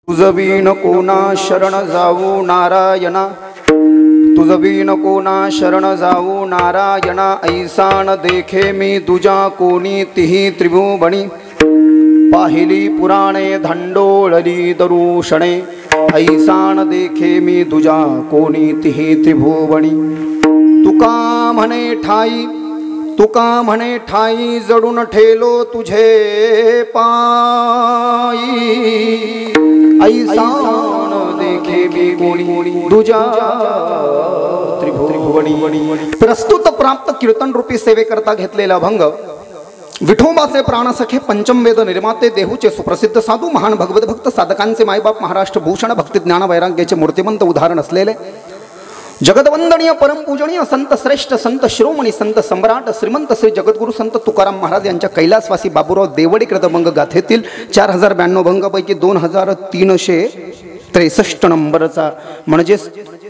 तुझवीन कोणा शरण जाऊ नारायणा, तुझवीन कोणा शरण जाऊ नारायणा, ऐसान देखे मी तुझा कोणी तिही त्रिभुवनी, पाहिली पुराणे धंडोळली दरुषणे, ऐसान देखे मी तुझा कोणी तिही त्रिभुवनी। तुका म्हणे ठाई, तुका म्हणे ठाई, जडून ठेलो तुझे पायी, ऐसान देखे मी कोणी तुझा त्रिभुवनी। प्रस्तुत प्राप्त कीर्तन रूपी सेवेकरता घेतलेला भंग विठोबाचे प्राणसखे, पंचमवेद निर्माते, देहूचे सुप्रसिद्ध साधू, महान भगवत भक्त, साधकांचे मायबाप, महाराष्ट्र भूषण, भक्ती ज्ञान वैराग्याचे मूर्तिमंत उदाहरण असलेले जगदवंदनीय परमपूजनीय संत श्रेष्ठ, संत शिरोमणी, संत सम्राट, श्रीमंत श्री जगद्गुरु संत तुकाराम महाराज यांच्या कैलासवासी बाबूराव देवडीकृत भंग गाथेतील 4092 भंगापैकी 2363 नंबरचा, म्हणजे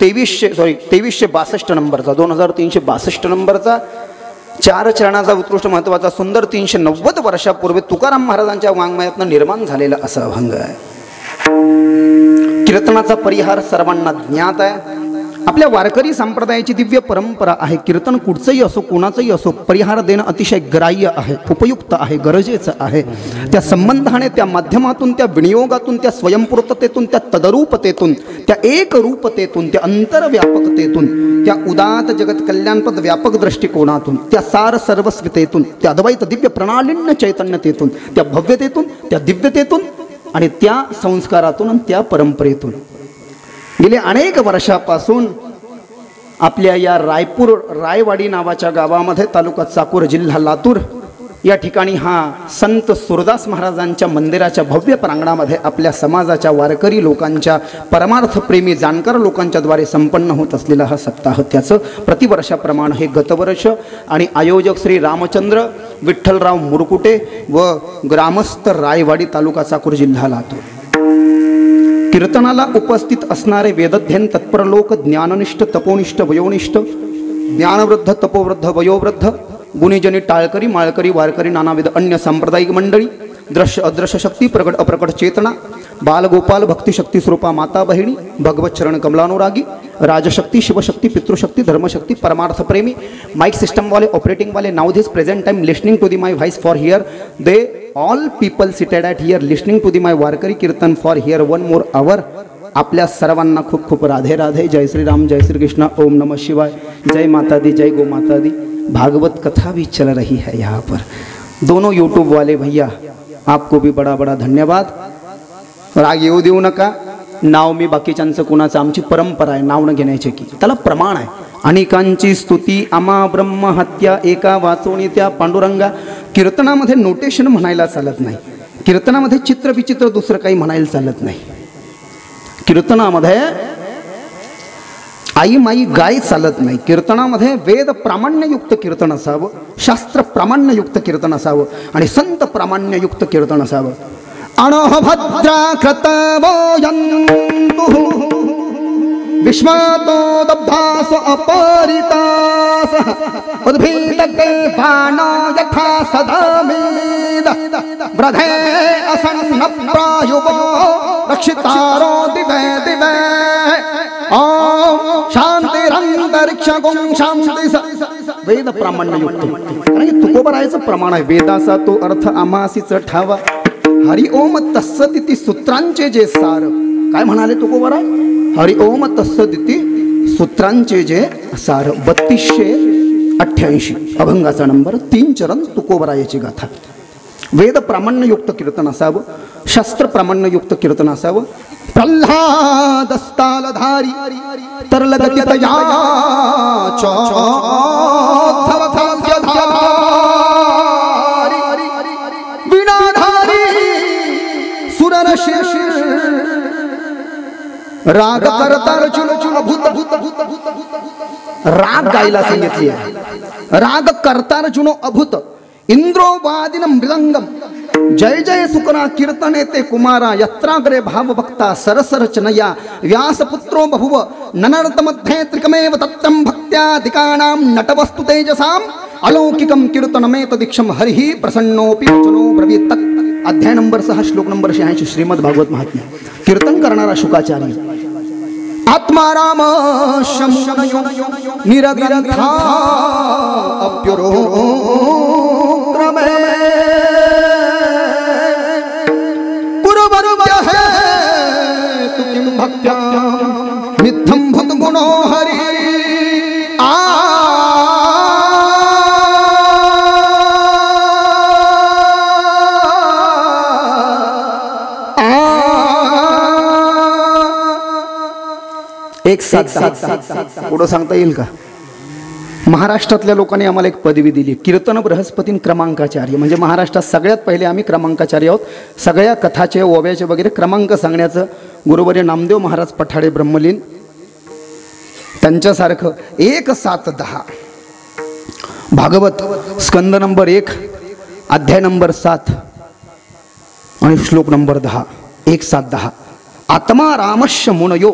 2362 नंबरचा, 2362 नंबरचा 4 चरणाचा उत्कृष्ट महत्वाचा सुंदर 390 वर्षापूर्वी तुकाराम महाराजांच्या वाङ्मयातून निर्माण झालेला असा अभंग आहे। कीर्तनाचा परिहार सर्वांना ज्ञात आहे। आपल्या वारकरी संप्रदायाची दिव्य परंपरा आहे। कीर्तन कुठचंही असो, कोणाचंही असो, परिहार देणं अतिशय ग्राह्य आहे, उपयुक्त आहे, गरजेचं आहे। त्या संबंधाने, त्या माध्यमातून, त्या विनियोगातून, त्या स्वयंपूर्ततेतून, त्या तदरूपतेतून, त्या एकरूपतेतून, त्या अंतरव्यापकतेतून, त्या उदात जगत कल्याणपद व्यापक दृष्टिकोनातून, त्या सार सर्वस्वितेतून, त्या अद्वैत दिव्य प्रणालीन्य चैतन्यतेतून, त्या भव्यतेतून, त्या दिव्यतेतून आणि त्या संस्कारातून आणि त्या परंपरेतून गेले अनेक वर्षापासून आपल्या या रायवाडी नावाच्या गावामध्ये, तालुका चाकूर, जिल्हा लातूर या ठिकाणी हा संत सुरदास महाराजांच्या मंदिराच्या भव्य प्रांगणामध्ये आपल्या समाजाच्या वारकरी लोकांच्या, परमार्थप्रेमी जाणकार लोकांच्या द्वारे संपन्न होत असलेला हा सप्ताह, त्याचं प्रतिवर्षाप्रमाणे हे गतवर्ष आणि आयोजक श्री रामचंद्र विठ्ठलराव मुरकुटे व ग्रामस्थ रायवाडी, तालुका चाकूर, जिल्हा लातूर। कीर्तनाला उपस्थित असणारे वेदध्ययन तत्पर लोक, ज्ञाननिष्ठ, तपोनिष्ठ, वयोनिष्ठ, ज्ञानवृद्ध, तपोवृद्ध, वयोवृद्ध, गुणीजनी, टाळकरी, माळकरी, वारकरी, नानाविध अन्य सांप्रदायिक मंडळी, दृश्य अदृश्य शक्ती, प्रगट अप्रकट चेतना, बालगोपाल, भक्तिशक्ती स्वरूपा माता बहिणी, भगवत चरण कमलानुरागी, राजशक्ती, शिवशक्ती, पितृशक्ती, धर्मशक्ती, परमार्थ प्रेमी, माइक सिस्टम वाले, ऑपरेटिंग वाले, now this present time listening to the my voice for here they all people seated at here listening to the my Warkari kirtan for here 1 more hour। आपल्या सर्वांना खूप खूप राधे राधे, जय श्री राम, जय श्री कृष्णा, ओम नमः शिवाय, जय माता दी, जय गो माता दी। भागवत कथा भी चल रही है यहाँ पर। दोनों यूट्यूब वाले भैया आपको भी बड़ा बड़ा धन्यवाद। राग येऊ देऊ नका, नाव मी बाकीच्यांचं कुणाचं, आमची परंपरा आहे नाव न घेण्याची, की त्याला प्रमाण आहे। अनेकांची स्तुती आमा ब्रह्म हत्या, एका वाचोनी त्या पांडुरंगा। कीर्तनामध्ये नोटेशन म्हणायला चालत नाही, कीर्तनामध्ये चित्र विचित्र दुसरं काही म्हणायला चालत नाही। कीर्तनामध्ये आई माई गाय चालत नाही। कीर्तनामध्ये वेद प्रामाण्ययुक्त कीर्तन असावं, शास्त्र प्रामाण्ययुक्त कीर्तन असावं आणि संत प्रामाण्ययुक्त कीर्तन असावं। अणोभद्रा कृतवोयन्तु विस्मतो दब्धास अपरितास, उद्भीतके बाणो यथा सदामीद, ब्रधे असन्न प्रायुवो रक्षितारो दिवे दिवे। ओम शांतिरंतरिक्षगुं शांति। वेद प्रामाण्ययुक्त, कारण तुकोबरायचं प्रमाण आहे। वेदाचा तो अर्थ आमासीच ठावा, हरि ओम तत्सदिती सूत्रांचे जे सार। काय म्हणाले तुकोबराय? हरि ओम तत्सदिती सूत्रांचे जे सार। 3288 अभंगाचा नंबर, 3 चरण तुकोबरायाची गाथा। वेद प्रामाण्ययुक्त कीर्तन असावं, शास्त्र प्रामाण्ययुक्त कीर्तन असावं। प्रल्हादस्तालधारी तरलगत्यतया चोद्धवधारी, विनाधारी सुरनशिर, राग करतार्जुन अभूत। राग गायला सांगितली आहे। राग करतार्जुन अभूत, इंद्रोवादिन मृदंगम, जय जय सुकरा कीर्तने ते कुमारा, यत्राग्रे भावभक्ता सरसरचनया, व्यासपुत्रो बहुव ननर्तमध्ये त्रिकमेव तत्तं भक्त्याधिकानां नटवस्तु तेजसां, अलौकिकम कीर्तनमेत दीक्षम हरिही प्रसन्नोपि वचनो ब्रवीत. अध्याय नंबर 6 श्लोक नंबर 86 श्रीमद भागवत महात्म्य. कीर्तन करणारा शुकाचार्य. आत्माराम शमुनयो निरग्रंथा अप्युरो क्रमे पुरवरव्य है तु किं भक्त्या मिथ्यं भूत गुणो हरि. एक साथ पुढं सांगता येईल का? महाराष्ट्रातल्या लोकांनी आम्हाला एक पदवी दिली, कीर्तन बृहस्पतीन क्रमांकाचार्य. म्हणजे महाराष्ट्रात सगळ्यात पहिले आम्ही क्रमांकाचार्य आहोत. सगळ्या कथाचे ओव्याचे वगैरे क्रमांक सांगण्याचं गुरुवर्य नामदेव महाराज पठाडे ब्रह्मलीन त्यांच्यासारखं 1 7 10 भागवत स्कंद नंबर 1 अध्याय नंबर 7 आणि श्लोक नंबर 10. 1 7 10 आत्मा रामश्य मुनयो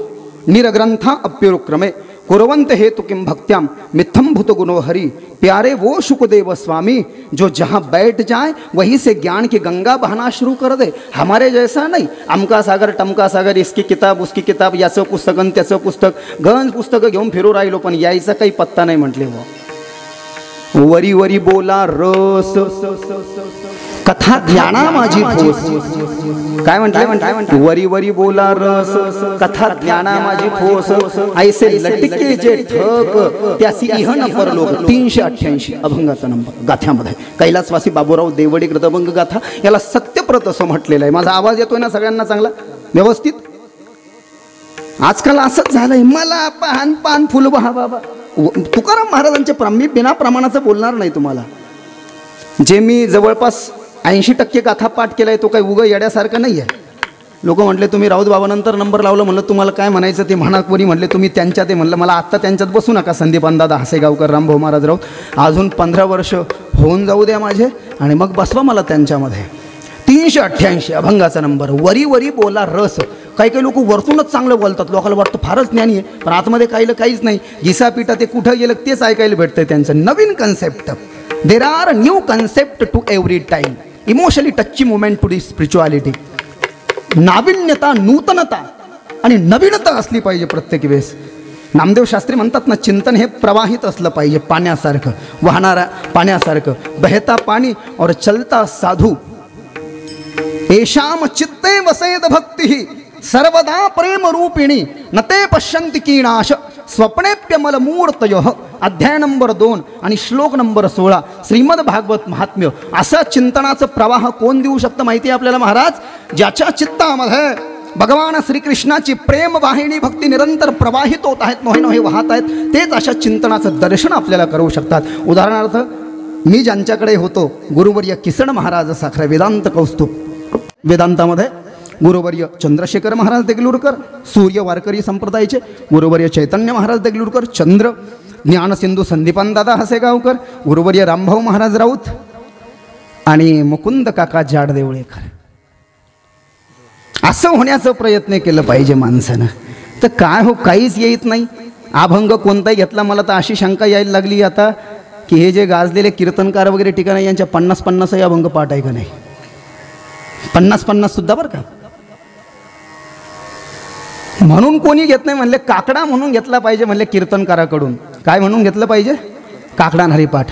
निरग्रंथा अप्युरुक्रमे कुरवंत हेतु किम भक्त्याम मिथम भूत गुणो हरि. प्यारे वो शुकदेव स्वामी जो जहाँ बैठ जाए वहीं से ज्ञान की गंगा बहना शुरू कर दे. हमारे जैसा नहीं अमका सागर टमका सागर, इसकी किताब उसकी किताब, याचं पुस्तक आणि त्याचं पुस्तक, गंज पुस्तकं घेऊन फिरू राहिलो पण यायचा काही पत्ता नाही म्हटले. वरी वरी बोला रस कथा ज्ञाना माझी फूस. काय म्हटले? वरी वरी बोला रस कथा ज्ञाना माझी फूस. ऐसे लटके जे ठक त्यासी इहन परलोक. 388 अभंगाचा नंबर गाथ्यामध्ये. कैलासवासी बाबूराव देवडे कृतभंग गाथा याला सत्यप्रत असं म्हटलेलं आहे. माझा आवाज येतोय ना सगळ्यांना चांगला व्यवस्थित? आजकाल असंच झालंय, मला पान पान फुल बहा बाबा. तुकाराम महाराजांचे मी बिना प्रमाणाचं बोलणार नाही तुम्हाला. जे मी जवळपास 80% गाथा पाठ केलाय तो काही उगं येड्यासारखं नाही आहे. लोक म्हटले तुम्ही राऊत बाबानंतर नंबर लावलं. म्हणलं तुम्हाला काय म्हणायचं ते म्हणा. कोणी म्हटले तुम्ही त्यांच्या ते. म्हणलं मला आत्ता त्यांच्यात बसू नका. संदीपान दादा हसेगावकर रामभाऊ महाराज राऊत अजून 15 वर्ष होऊन जाऊ द्या माझे आणि मग बसवा मला त्यांच्यामध्ये. 388 अभंगाचा नंबर. वरी वरी बोला रस. काही काही लोक वरतूनच चांगलं बोलतात, लोकांना वाटतं फारच ज्ञानी आहे पण आतमध्ये काहीच नाही. घिसापिटा ते कुठं गेलं तेच ऐकायला भेटतंय त्यांचं. नवीन concept. There are new concept to every time. Emotionally touchy movement to the spirituality. नाविन्यता, नूतनता आणि नवीनता असली पाहिजे प्रत्येक वेळेस. नामदेव शास्त्री म्हणतात ना, चिंतन हे प्रवाहित असलं पाहिजे, पाण्यासारखं, वाहणारा पाण्यासारखं. बहता पाणी और चलता साधू. येषाम चित्ते वसेद भक्ती सर्वदा प्रेम रूपिणी न ते पश्यन्ति कीनाश स्वप्नेप्यमल मूर्तयो. अध्याय नंबर 2 आणि श्लोक नंबर 16 श्रीमद भागवत महात्म्य. असं चिंतनाचं प्रवाह कोण देऊ शकतं माहिती आहे आपल्याला महाराज? ज्याच्या चित्तामध्ये भगवान श्रीकृष्णाची प्रेम वाहिनी भक्ती निरंतर प्रवाहित होत आहेत, नोहे नोहे वाहत आहेत, तेच अशा चिंतनाचं दर्शन आपल्याला करू शकतात. उदाहरणार्थ मी ज्यांच्याकडे होतो गुरुवर्य किसन महाराज साखरे वेदांत कौस्तुभ. वेदांतामध्ये गुरुवर्य चंद्रशेखर महाराज देगलूरकर सूर्य वारकरी संप्रदायाचे, गुरुवर्य चैतन्य महाराज देगलूरकर चंद्र, ज्ञानसिंधू संदीपान दादा हसेगावकर, गुरुवर्य रामभाऊ महाराज राऊत आणि मुकुंद काका जाडदेवळेकर. असं होण्याचा प्रयत्न केलं पाहिजे माणसानं. तर काय हो, काहीच येत नाही. अभंग कोणताही घेतला. मला तर अशी शंका यायला लागली आता की हे जे गाजलेले कीर्तनकार वगैरे ठिकाणी यांच्या 50-50 अभंग पाठ आहे का नाही? 50-50 सुद्धा बरं का. म्हणून कोणी घेत नाही. म्हणले काकडा म्हणून घेतला पाहिजे. म्हणले कीर्तनकाराकडून काय म्हणून घेतलं पाहिजे? काकडा हरिपाठ.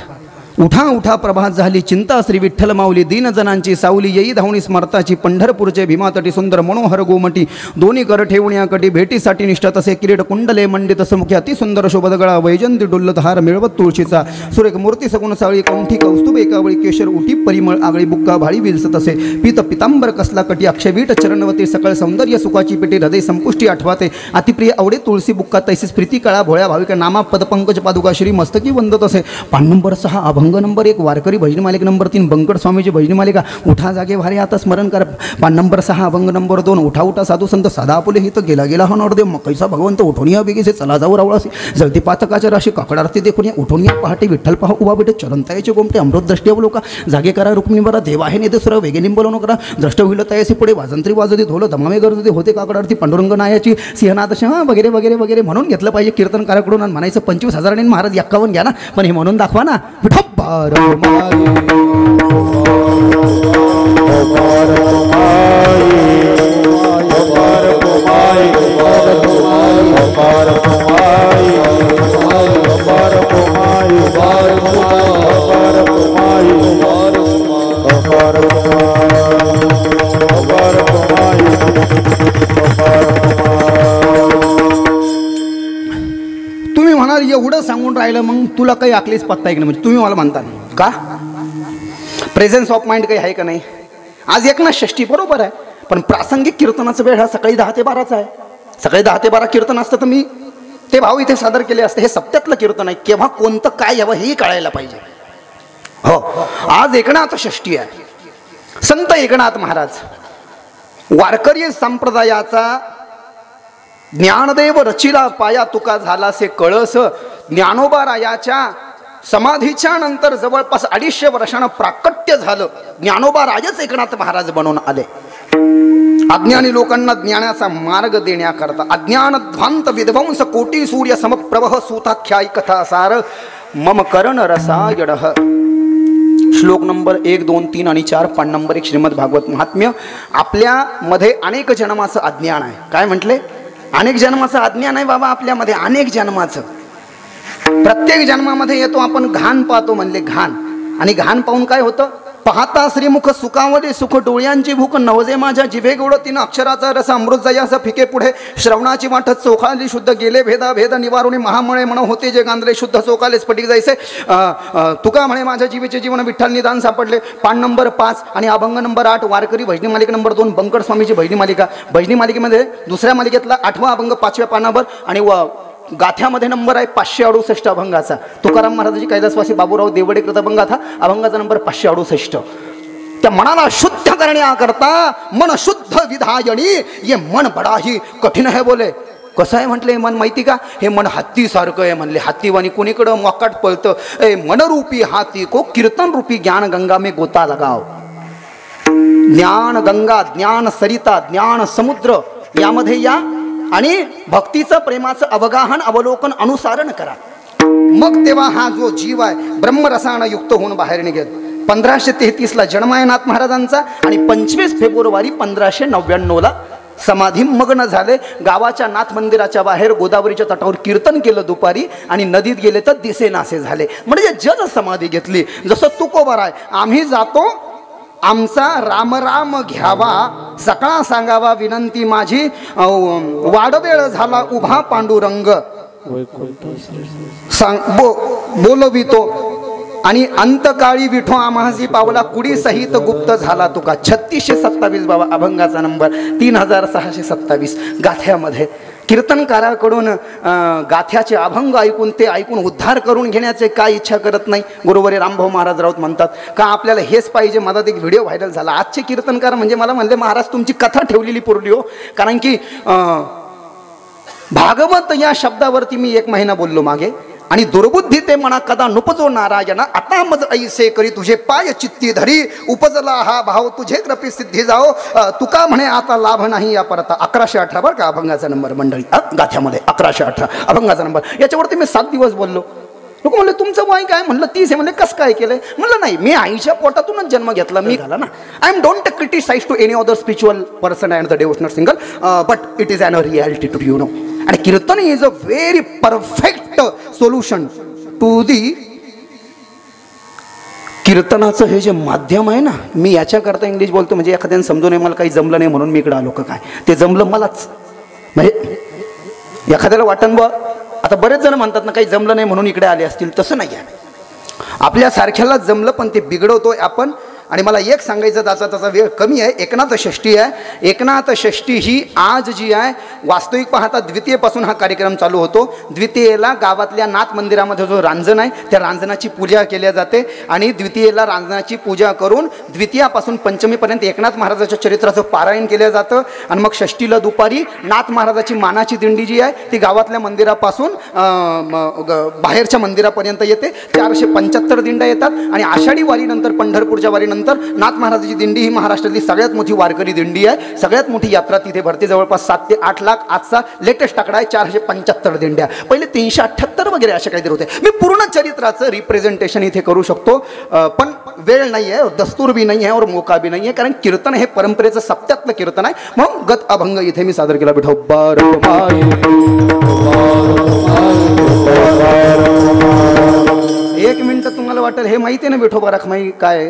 उठा उठा प्रभात झाली चिंता श्री विठ्ठल माऊली, दीनजनांची सावली येई धावणी स्मरताची, पंढरपूरचे भीमातटी सुंदर मनोहर गोमटी, दोन्ही कर ठेवण्याकटी भेटीसाठी निष्ठ तसे किरीट कुंडले मंडित समुखी अतिसुंदर शोभदगळा, वैजंती डुल्लत हार मिळवत तुळशीचा, सुरेख मूर्ती सगुण सावळी कंठी कौस्तुभ एकावळी, केशर उठी परिमळ आगळी बुक्का भाळी विलस तसे, पीत पितांबर कसला कटी, अक्षवीट चरणवती सकळ सौंदर्य सुखाची पेटी, हृदय संपुष्टी आठवाते, अतिप्रिय आवडे तुळशी बुक्का, तैसीच प्रीती कळा भोळ्या भाविका, नामा पदपंकज पादुका श्री मस्तकी वंदत असे. पान नंबर 6 अभंग नंबर 1 वारकरी भजनी मालिका, नंबर 3 बंकट स्वामीची भजनी मालिका, उठा जागे भारे आता स्मरण कर. पान नंबर 6 अभंग नंबर 2 उठा उठा साधू संत साधा आपुले हित गेला गेला हा नॉर्देव, मग कैसा भगवंत उठून या बेगीसे चला जाऊ रावळासी, जळती पातकाच्या राशी काकडारती देखून या उठून या पहाटे विठ्ठल पहा उभा बेटे चरणतायाचे गोमटे अमृत दृष्टी अवलोका, जागे करा रुक्मिणी बरा देव आहे नेते सुर वेगेनी बोलवणं करा, द्रष्ट होईल तयासी पुढे वाजंत्री वाजती धोल दमामे गरजते होते काकडारती पांडुरंग नायाची सिंहनाथ शहा वगैरे वगैरे वगैरे म्हणून घेतलं पाहिजे कीर्तनकाराकडून. आणि म्हणायचं 25,000 महाराज 51 घ्या ना, पण हे म्हणून दाखवा ना विठ्ठल उबार माई तुम्ही म्हणाल एवढं सांगून राहिलं मग तुला काही आकलीच पत्ता आहे की नाही, म्हणजे तुम्ही मला म्हणता का प्रेझेन्स ऑफ माइंड काही आहे का नाही. आज एकनाथ षष्ठी बरोबर आहे, पण प्रासंगिक कीर्तनाचा वेळ हा सकाळी 10 ते 12चा आहे. सकाळी 10 ते 12 कीर्तन असतं तर मी ते भाव इथे सादर केले असते. हे सप्त्यातलं कीर्तन आहे, केव्हा कोणतं काय यावं हेही कळायला पाहिजे. हो, आज एकनाथ षष्ठी आहे. संत एकनाथ महाराज वारकरी संप्रदायाचा ज्ञानदेव रचिला पाया तुका झाला से कळस. ज्ञानोबा रायाच्या समाधीच्या नंतर जवळपास 250 वर्षांना प्राकट्य झालं. ज्ञानोबा रायच एकनाथ महाराज बनवून आले. अज्ञानी लोकांना ज्ञानाचा मार्ग देण्याकरता अज्ञान ध्वांत विध्वंस कोटी सूर्य समप्रभह सूताख्यायी कथा सार मम कर्ण रसायण. श्लोक नंबर 1, 2, 3 आणि 4 पान नंबर 1 श्रीमद भागवत महात्म्य. आपल्यामध्ये अनेक जन्माचं अज्ञान आहे. काय म्हटले? अनेक जन्माचं अज्ञान आहे बाबा आपल्यामध्ये, अनेक जन्माचं. प्रत्येक जन्मामध्ये येतो आपण घाण पाहतो म्हणले घाण, आणि घाण पाहून काय होतं? पाहता श्रीमुख सुखावले सुख डोळ्यांची भूक नवजे माझ्या जिभे गोड तिनं अक्षराचा रस अमृत जयाचा फिके पुढे श्रवणाची वाट चोखाली शुद्ध गेले भेदा भेद निवारुणी महामळे म्हण होते जे गांधले शुद्ध चोखाले स्फटिक जायचे तुका म्हणे माझ्या जीवेचे जीवन विठ्ठल निदान सापडले. पान नंबर 5 आणि अभंग नंबर 8 वारकरी भजनी मालिका नंबर 2 बंकट स्वामीची भजनी मालिका. भजनी मालिकेमध्ये दुसऱ्या मालिकेतला 8वा अभंग 5व्या पानावर आणि गाथ्यामध्ये नंबर आहे 568 अभंगाचा. तुकाराम महाराजांची कैलासवासी बाबूराव देवडेकृत अभंगाथा अभंगाचा नंबर 568. त्या मनाला शुद्ध करण्याकरता मन शुद्ध विधायणी ये मन बडाही कठीण है बोले. कसं आहे म्हटले मन माहिती का? हे मन हत्तीसारखं आहे म्हणले. हत्तीवाणी कोणीकडं मोकाट पळतं. ए मनरूपी हाती को कीर्तन रूपी ज्ञान गंगा में गोता लगाव. ज्ञान गंगा, ज्ञान सरिता, ज्ञान समुद्र यामध्ये या आणि भक्तीचं प्रेमाचं अवगाहन अवलोकन अनुसरण करा. मग तेव्हा हा जो जीव आहे ब्रह्मरसानं युक्त होऊन बाहेर निघेल. 1533ला जन्म आहे नाथ महाराजांचा आणि 25 फेब्रुवारी 1599ला समाधीमग्न झाले. गावाच्या नाथ मंदिराच्या बाहेर गोदावरीच्या तटावर कीर्तन केलं दुपारी आणि नदीत गेले तर दिसेनासे झाले. म्हणजे जल समाधी घेतली. जसं तुकोबार आहे, आम्ही जातो आमचा राम राम घ्यावा सकाळ सांगावा विनंती माझी वाडवेळ झाला उभा पांडुरंग बोलवितो आणि अंतकाळी विठो आम्हासी पावला कुडी सहित गुप्त झाला तुका. 3627 बाबा अभंगाचा नंबर 3627. गाथ्यामध्ये कीर्तनकाराकडून गाथ्याचे अभंग ऐकून ते ऐकून उद्धार करून घेण्याचे काय इच्छा करत नाही. गुरुवारी रामभाऊ महाराज राऊत म्हणतात का आपल्याला हेच पाहिजे. माझा एक व्हिडिओ व्हायरल झाला. आजचे कीर्तनकार म्हणजे मला म्हणले महाराज तुमची कथा ठेवलेली पुरली हो. कारण की भागवत या शब्दावरती मी 1 महिना बोललो मागे आणि दुर्बुद्धी ते म्हणा कदा नुपजो नारायणा आता मज ऐसे करी तुझे पाय चित्ती धरी उपजला हा भाव तुझे कृपी सिद्धी जाओ तुका म्हणे आता लाभ नाही या परता. 1118 बरं का अभंगाचा नंबर मंडळी. गाथ्यामध्ये 1118 अभंगाचा नंबर. याच्यावरती मी 7 दिवस बोललो. लोक म्हणले तुमचं वय काय? म्हणलं 30 आहे. म्हणले कसं काय केलंय? म्हणलं नाही मी आईच्या पोटातूनच जन्म घेतला मी घाला ना. I am don't criticize to any other spiritual person and the devotional single but it is an reality to you know. आणि kirtan is a very perfect solution to the. कीर्तनाचं हे जे माध्यम आहे ना, मी याच्याकरता इंग्लिश बोलतो म्हणजे एखाद्याने समजून नये मला काही जमलं नाही म्हणून मी इकडे आलो का काय. ते जमलं मलाच. म्हणजे एखाद्याला वाटण बा आता बरेच जण म्हणतात ना काही जमलं नाही म्हणून इकडे आले असतील. तसं नाही आहे. आपल्यासारख्याला जमलं पण ते बिघडवतोय आपण. आणि मला एक सांगायचं त्याचा वेळ कमी आहे. एकनाथ षष्ठी आहे. एकनाथ षष्ठी ही आज जी आहे वास्तविक पाहता द्वितीयेपासून हा कार्यक्रम चालू होतो. द्वितीयेला गावातल्या नाथ मंदिरामध्ये जो रांजण आहे त्या रांजणाची पूजा केली जाते आणि द्वितीयेला रांजणाची पूजा करून द्वितीयापासून पंचमीपर्यंत एकनाथ महाराजाच्या चरित्राचं पारायण केलं जातं. आणि मग षष्ठीला दुपारी नाथ महाराजाची मानाची दिंडी जी आहे ती गावातल्या मंदिरापासून बाहेरच्या मंदिरापर्यंत येते. 475 दिंड्या येतात आणि आषाढी वारीनंतर पंढरपूरच्या वारीनंतर वाजल्यानंतर नाथ महाराजांची दिंडी ही महाराष्ट्रातली सगळ्यात मोठी वारकरी दिंडी आहे, सगळ्यात मोठी यात्रा तिथे भरते, जवळपास 7 ते 8 लाख. आजचा लेटेस्ट आकडा आहे 475 दिंड्या, पहिले 378 वगैरे असे काहीतरी होते. मी पूर्ण चरित्राचं रिप्रेझेंटेशन इथे करू शकतो, पण वेळ नाही आहे, दस्तूर बी नाही आहे और मोका बी नाही आहे, कारण कीर्तन हे परंपरेचं सप्त्यातलं कीर्तन आहे. मग गत अभंग इथे मी सादर केला. विठोबा रखुमाई, एक मिनिट तुम्हाला वाटेल हे माहिती आहे ना विठोबा रखुमाई काय आहे?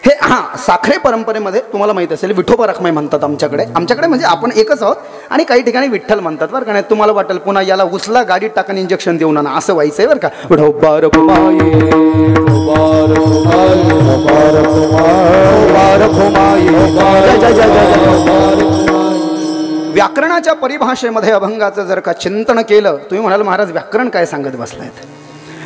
हे हां, साखरे परंपरेमध्ये तुम्हाला माहित असेल विठोबा रखुमाई म्हणतात आमच्याकडे. म्हणजे आपण एकच आहोत आणि काही ठिकाणी विठ्ठल म्हणतात बरं का. नाही तुम्हाला वाटेल पुन्हा याला उचला गाडीत टाकून इंजेक्शन देऊ ना, असं व्हायचंय बरं का. विठोबा रखुमाई, व्याकरणाच्या परिभाषेमध्ये अभंगाचं जर का चिंतन केलं, तुम्ही म्हणाल महाराज व्याकरण काय सांगत बसलायत.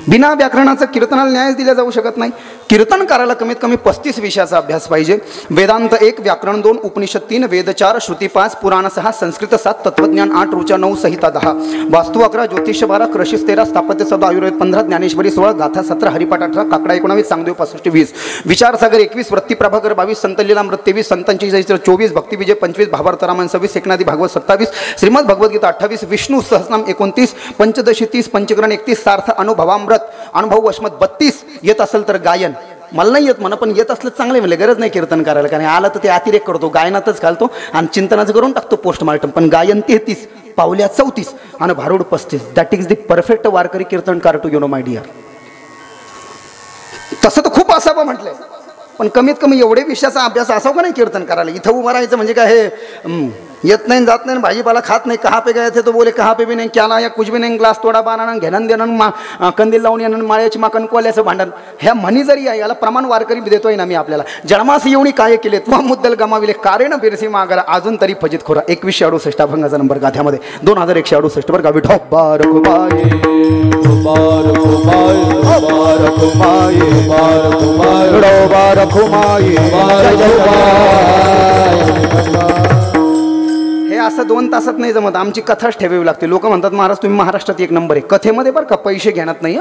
बिना व्याकरणाचं कीर्तनाला न्यायच दिला जाऊ शकत नाही. कीर्तनकाराला कमीत कमी 35 विषयाचा अभ्यास पाहिजे. वेदांत 1, व्याकरण 2, उपनिषद 3, वेद 4, श्रुती 5, पुराण 6, संस्कृत 7, तत्वज्ञान 8, ऋचा 9, संहिता 10, वास्तू 11, ज्योतिष 12, कृषिस 13, स्थापत्य 14, आयुर्वेद 15, ज्ञानेश्वरी 16, गाथा 17, हरिपाठ 18, काकडा 19, सांगदेव 65, 20, विचारसागर 21, वृत्ती प्रभाकर 22, संत लीलामृत 23, संतांची चरित्र 24, भक्तिविजय 25, भावार्थ रामायण 26, एकनाथी भागवत 27, श्रीमद भगवद्गीता 28, विष्णू सहस्रनाम 29, पंचदशी 30, पंचकरण 31, सार्थ अनुभवामृत अनुभव वशमत 32. येत असेल तर गायन, मला नाही येत म्हणा, पण येत असलं चांगले म्हणले, गरज नाही कीर्तन करायला, कारण आलं तर ते अतिरेक करतो, गायनातच घालतो आणि चिंतनाचं करून टाकतो पोस्टमार्टम. पण गायन 33, पावल्या 34 आणि भारूड 35. That is the perfect Warkari kirtankar to you know my dear. तसं तर खूप असावं म्हटलंय, पण कमीत कमी एवढे विषयाचा अभ्यास असावं का नाही कीर्तन करायला. इथं उभं राहायचं म्हणजे काय हे येत नाही जात नाही, भाजीपाला खात नाही, कहा पे गए थे तो बोले कहा पे भी नाही, क्या लाया कुछ भी नाही, ग्लास तोडा बाना घेणं देणं, कंदील लावून येणं, माळ्याची माकण कोल्याचं भांडण, ह्या म्हणी जरी आहे याला प्रमाण वारकरी देतोय ना मी आपल्याला. जन्मास येऊनी काय केले तुवा मुद्दल गमाविले, कारण बिरसी मागाला अजून तरी फजित खोरा. 2168 अभंगाचा नंबर गाथ्यामध्ये 2168 बरं का. विठोबा रखुमाई, हे असं 2 तासात नाही जमत, आमची कथाच ठेवावी लागते. लोक म्हणतात महाराज तुम्ही महाराष्ट्रात 1 नंबर आहे कथेमध्ये बरं का, पैसे घेण्यात नाही.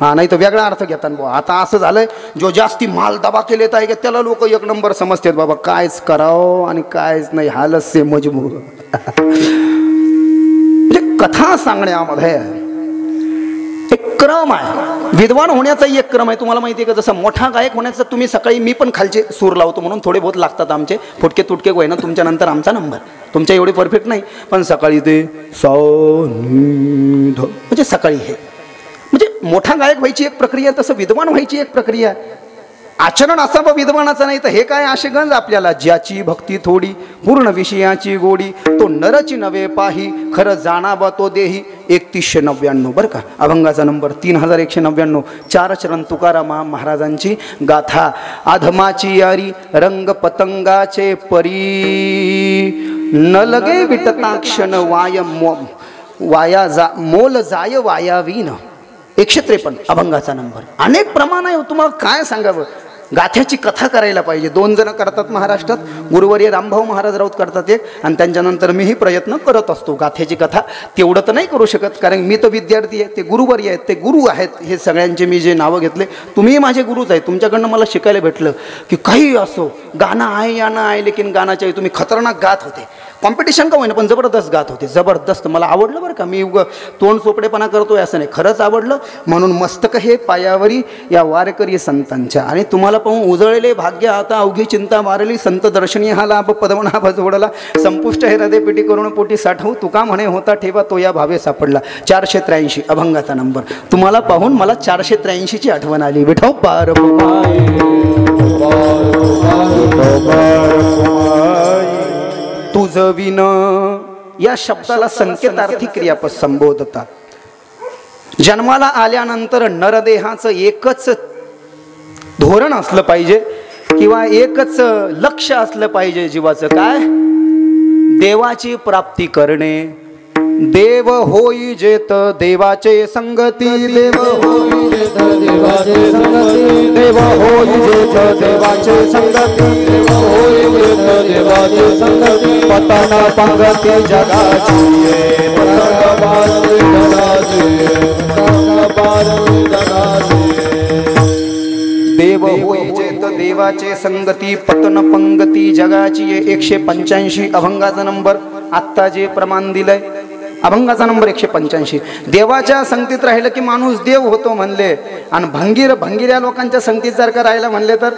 हां, नाही तर वेगळा अर्थ घेतात बुवा. आता असं झालंय जो जास्ती माल दबा केलेत आहे त्याला लोक 1 नंबर समजतात. बाबा कायच करावं आणि कायच नाही, हालच से मजबूर. म्हणजे कथा सांगण्यामध्ये एक क्रम आहे, विद्वान होण्याचा एक क्रम आहे. तुम्हाला माहिती आहे का, जसं मोठा गायक होण्याचा तुम्ही सकाळी, मी पण खालचे सूर लावतो म्हणून थोडे बहुत लागतात आमचे, फुटके तुटके होईना, तुमच्या नंतर आमचा नंबर. तुमच्या एवढी परफेक्ट नाही, पण सकाळी ते सा नि ध म्हणजे सकाळी हे म्हणजे मोठा गायक व्हायची एक प्रक्रिया, तसं विद्वान व्हायची एक प्रक्रिया. आचरण असावं विद्वानाचं, नाही तर हे काय असे गंज आपल्याला. ज्याची भक्ती थोडी पूर्ण विषयाची गोडी, तो नरची नवे पाही खरं जाणावा तो देही. 3199 बरं का. अभंगाचा नंबर 3199. 4 चरण तुकाराम महाराजांची गाथा. अधमाची यारी रंग पतंगाचे परी, न लगे विटता क्षण वाया जा मोल जाय वायावीन. 153 अभंगाचा नंबर. अनेक प्रमाण आहे, तुम्हाला काय सांगावं. गाथ्याची कथा करायला पाहिजे. 2 जण करतात महाराष्ट्रात, गुरुवर्य रामभाऊ महाराज राऊत करतात एक, आणि त्यांच्यानंतर मीही प्रयत्न करत असतो. गाथ्याची कथा तेवढं तर नाही करू शकत, कारण मी तर विद्यार्थी आहे, ते गुरुवर्य आहेत, ते गुरु आहेत. हे सगळ्यांचे मी जे नावं घेतले, तुम्ही माझे गुरुच आहे. तुमच्याकडनं मला शिकायला भेटलं की काही असो, गाणं आहे या ना आहे, लेकिन गाण्याच्या तुम्ही खतरनाक गात होते. कॉम्पिटिशन का होईना पण जबरदस्त गात होते, जबरदस्त. मला आवडलं बरं का. मी तोंड सोपडेपणा करतोय असं नाही, खरंच आवडलं. म्हणून मस्तक हे पायावरी या वारकरी संतांच्या. आणि तुम्हाला पाहून उजळले भाग्य आता अवघी चिंता मारली, संत दर्शनी हा लाभ पदमनाभ जोडला, संपुष्ट हे हृदय पिटी करून पोटी साठवू, तुका म्हणे होता ठेवा तो या भावे सापडला. 483 अभंगाचा नंबर. तुम्हाला पाहून मला 483ची आठवण आली. विठोबा रखुमाई, तुझ विन या शब्दाला संकेतार्थी क्रियापद संबोधतात. जन्माला आल्यानंतर नरदेहाचं एकच धोरण असलं पाहिजे किंवा एकच लक्ष असलं पाहिजे जीवाचं. काय? देवाची प्राप्ती करणे. देव होई जेत देवाचे संगती, देव होई जेत देवाचे संगती, देव होई जेत देवाचे संगती, देव होई जेत देवाचे संगती. पतन पंगती जगाची, पतन पारवी जगाची, पतन पारवी जगाची. देव होई जेत देव देवाचे संगती पतन पंगती जगाची 185 अभंगाचा नंबर आत्ता जे प्रमाण दिलंय अभंगाचा नंबर 185. देवाच्या संगतीत राहिलं की माणूस देव होतो म्हणले आणि भंगीऱ्या लोकांच्या संगतीत जर का राहिला म्हणले तर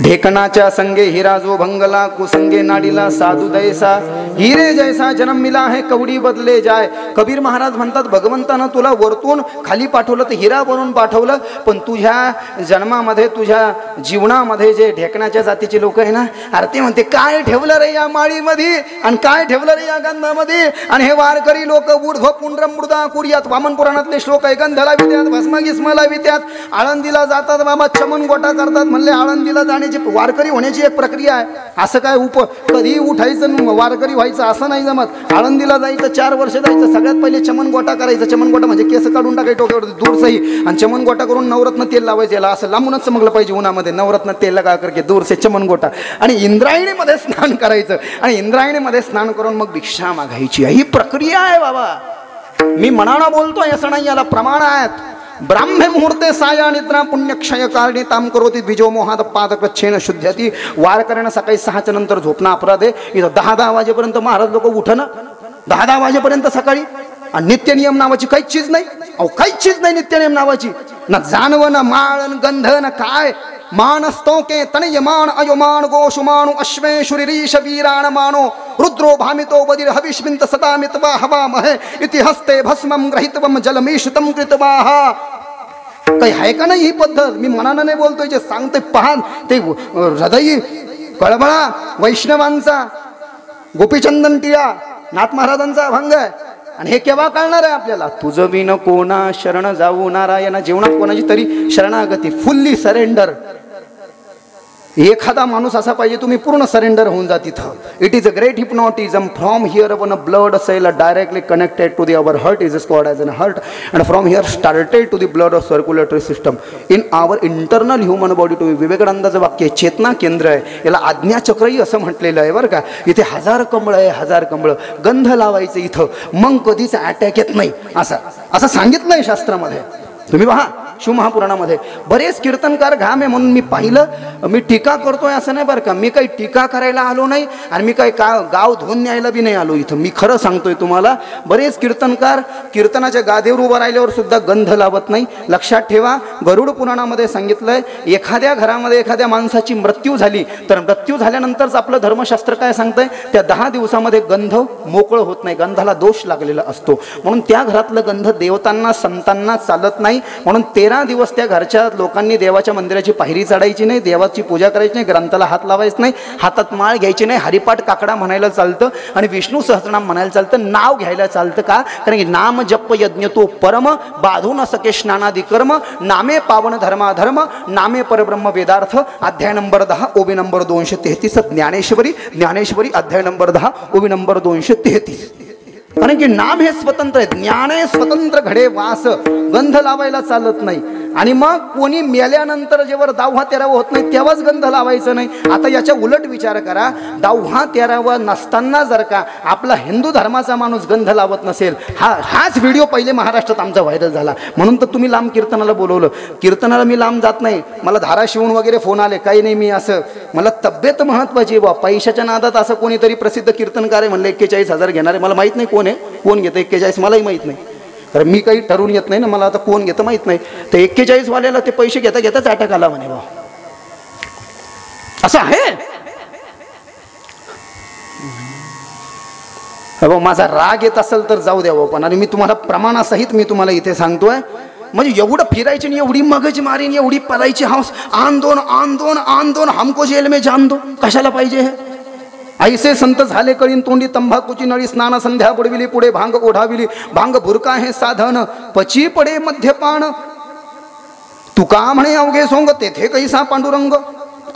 ढेकणाच्या संगे हिरा जो भंगला कुसंगे नाडीला साधू दैसा हिरे जैसा जन्म मिला है कवडी बदले जाय. कबीर महाराज म्हणतात भगवंतानं तुला वरतून खाली पाठवलं तर हिरा बनवून पाठवलं पण तुझ्या जन्मामध्ये तुझ्या जीवनामध्ये जे ढेकणाच्या जातीचे लोक आहे ना अरे ते म्हणते काय ठेवलं रे या माळीमध्ये आणि काय ठेवलं रे या गंधामध्ये. आणि हे वारकरी लोक ऊर्ध्व पुंड्रम मृदा कुर्यात वामन पुराणातले श्लोक आहे गंधाला विद्यात भस्मगिस्मला विद्यात आळंदीला जातात बाबा चमन गोटा करतात म्हणले आळंदीला जाणे वारकरी होण्याची एक प्रक्रिया आहे. असं काय कधी उठायचं वारकरी व्हायचं असं नाही जमत. आळंदीला जायचं 4 वर्ष जायचं सगळ्यात पहिले चमन गोटा करायचं. चमन गोटा म्हणजे केस काढून टाकाय डोक्यावर दूर सही आणि चमन गोटा करून नवरत्न तेल लावायचं. याला असं लांबूनच चमकलं पाहिजे उन्हामध्ये नवरत्न तेल लगा करके दूर से चमन गोटा आणि इंद्रायणीमध्ये स्नान करायचं आणि इंद्रायणीमध्ये स्नान करून मग भिक्षा मागायची. ही प्रक्रिया आहे बाबा. मी मनानं बोलतोय असं नाही याला प्रमाण आहेत. ब्राह्मे मुहूर्ते साया निद्रा पुण्यक्षय कारणी ताम करोती द्विजो मोहात पादकृच्छेन शुद्ध्यती. वारकऱ्यांना सकाळी 6च्या नंतर झोपणं अपराध आहे. इथं 10 वाजेपर्यंत महाराज लोक उठणं 10 वाजेपर्यंत सकाळी आणि नित्यनियम नावाची काहीच चीज नाही. अहो काहीच चीज नाही नित्यनियम नावाची ना जानव ना माळ गंध ना काय मानस्तो के तनयमान अयोमान गोशुमानु अश्वेशुरीश वीराण मानो रुद्रो भामितो बदिर हविष्मिंत सतामितवा हवा महे इति हस्ते भस्मं ग्रहितवम जलमीशुतम कृतवाह. काही आहे का नाही ही पद्धत. मी मनानं नाही बोलतोय जे सांगते पहा ते हृदयी कळबळा वैष्णवांचा गोपीचंदन टिया नाथ महाराजांचा अभंग आहे. आणि हे केव्हा कळणार आहे आपल्याला तुझं बिन कोणा शरण जाऊ नारायणा. जीवनात कोणाची तरी शरणागती फुल्ली सरेंडर. एखादा माणूस असा पाहिजे तुम्ही पूर्ण सरेंडर होऊन जा तिथं. It is a great hypnotism from here one a blood cell directly connected to the our heart is scold as an heart and from here started to the blood of circulatory system in our internal human body to. विवेकानंदाचं वाक्य चेतना केंद्र आहे. याला आज्ञाचक्रही असं म्हटलेलं आहे बरं का. इथे 1000 कमळं आहे 1000 कमळं गंध लावायचं इथं मग कधीच अटॅक येत नाही असं सांगितलं आहे शास्त्रामध्ये. तुम्ही पहा शिवमहापुराणामध्ये बरेच कीर्तनकार घाम आहे म्हणून मी पाहिलं. मी टीका करतोय असं नाही बरं का. मी काही टीका करायला आलो नाही आणि मी काही गाव धुवून न्यायला बी नाही आलो इथं. मी खरं सांगतोय तुम्हाला बरेच कीर्तनकार कीर्तनाच्या गादीवर उभं राहिल्यावर सुद्धा गंध लावत नाही. लक्षात ठेवा गरुड पुराणामध्ये सांगितलंय एखाद्या घरामध्ये एखाद्या माणसाची मृत्यू झाली तर मृत्यू झाल्यानंतरच आपलं धर्मशास्त्र काय सांगतंय त्या 10 दिवसामध्ये गंध मोकळं होत नाही. गंधाला दोष लागलेला असतो म्हणून त्या घरातलं गंध देवतांना संतांना चालत नाही. म्हणून 13 दिवस त्या घरच्या लोकांनी देवाच्या मंदिराची पायरी चढायची नाही देवाची पूजा करायची नाही ग्रंथाला हात लावायचं नाही हातात माळ घ्यायची नाही हरिपाठ काकडा म्हणायला चालतं आणि विष्णू सहस्रनाम म्हणायला चालतं. नाव घ्यायला चालतं का कारण की नाम जप यज्ञ तो परम बाधू न सके स्नानादी कर्म नामे पावन धर्माधर्म नामे परब्रह्म वेदार्थ. अध्याय नंबर 10 ओबी नंबर 233 ज्ञानेश्वरी अध्याय नंबर 10 ओबी नंबर 233. कारण की नाम हे स्वतंत्र आहे. ज्ञान हे स्वतंत्र घडे वास गंध लावायला चालत नाही. आणि मग कोणी मेल्यानंतर जेव्हा 10वा 13वा होत नाही तेव्हाच गंध लावायचं नाही. आता याच्या उलट विचार करा 10वा 13वा नसताना जर का आपला हिंदू धर्माचा माणूस गंध लावत नसेल हाच व्हिडिओ पहिले महाराष्ट्रात आमचा व्हायरल झाला म्हणून तर तुम्ही लांब कीर्तनाला बोलवलं. कीर्तनाला मी लांब जात नाही. मला धाराशिवून वगैरे फोन आले काही नाही. मी असं मला तब्येत महत्वाची बा. पैशाच्या नादात असं कोणीतरी प्रसिद्ध कीर्तनकार आहे म्हणलं 41,000 घेणार आहे. मला माहित नाही कोण आहे कोण घेतं 41 मलाही माहित नाही. कारण मी काही ठरवून येत नाही ना मला आता कोण घेतं माहित नाही. ते 41 वाल्याला ते पैसे घेता घेताच अटॅक आला म्हणे बा. असं आहे. माझा राग येत असेल तर जाऊ द्यावं पण आणि मी तुम्हाला प्रमाणासहित मी तुम्हाला इथे सांगतोय. म्हणजे एवढं फिरायची आणि एवढी मगज मारीन एवढी पलायची हौस आंदोलन आंदोलन आंदोलन हमको जेल में जान दो. कशाला पाहिजे हे. ऐसे संत झाले कळीन तोंडी तंबाखूची नळी स्नान संध्या बुडविली पुढे भांग ओढाविली भांग भुरका हे साधन पची पडे मध्यपान तुका म्हणे अवघे सोंग तेथे कैसा पांडुरंग.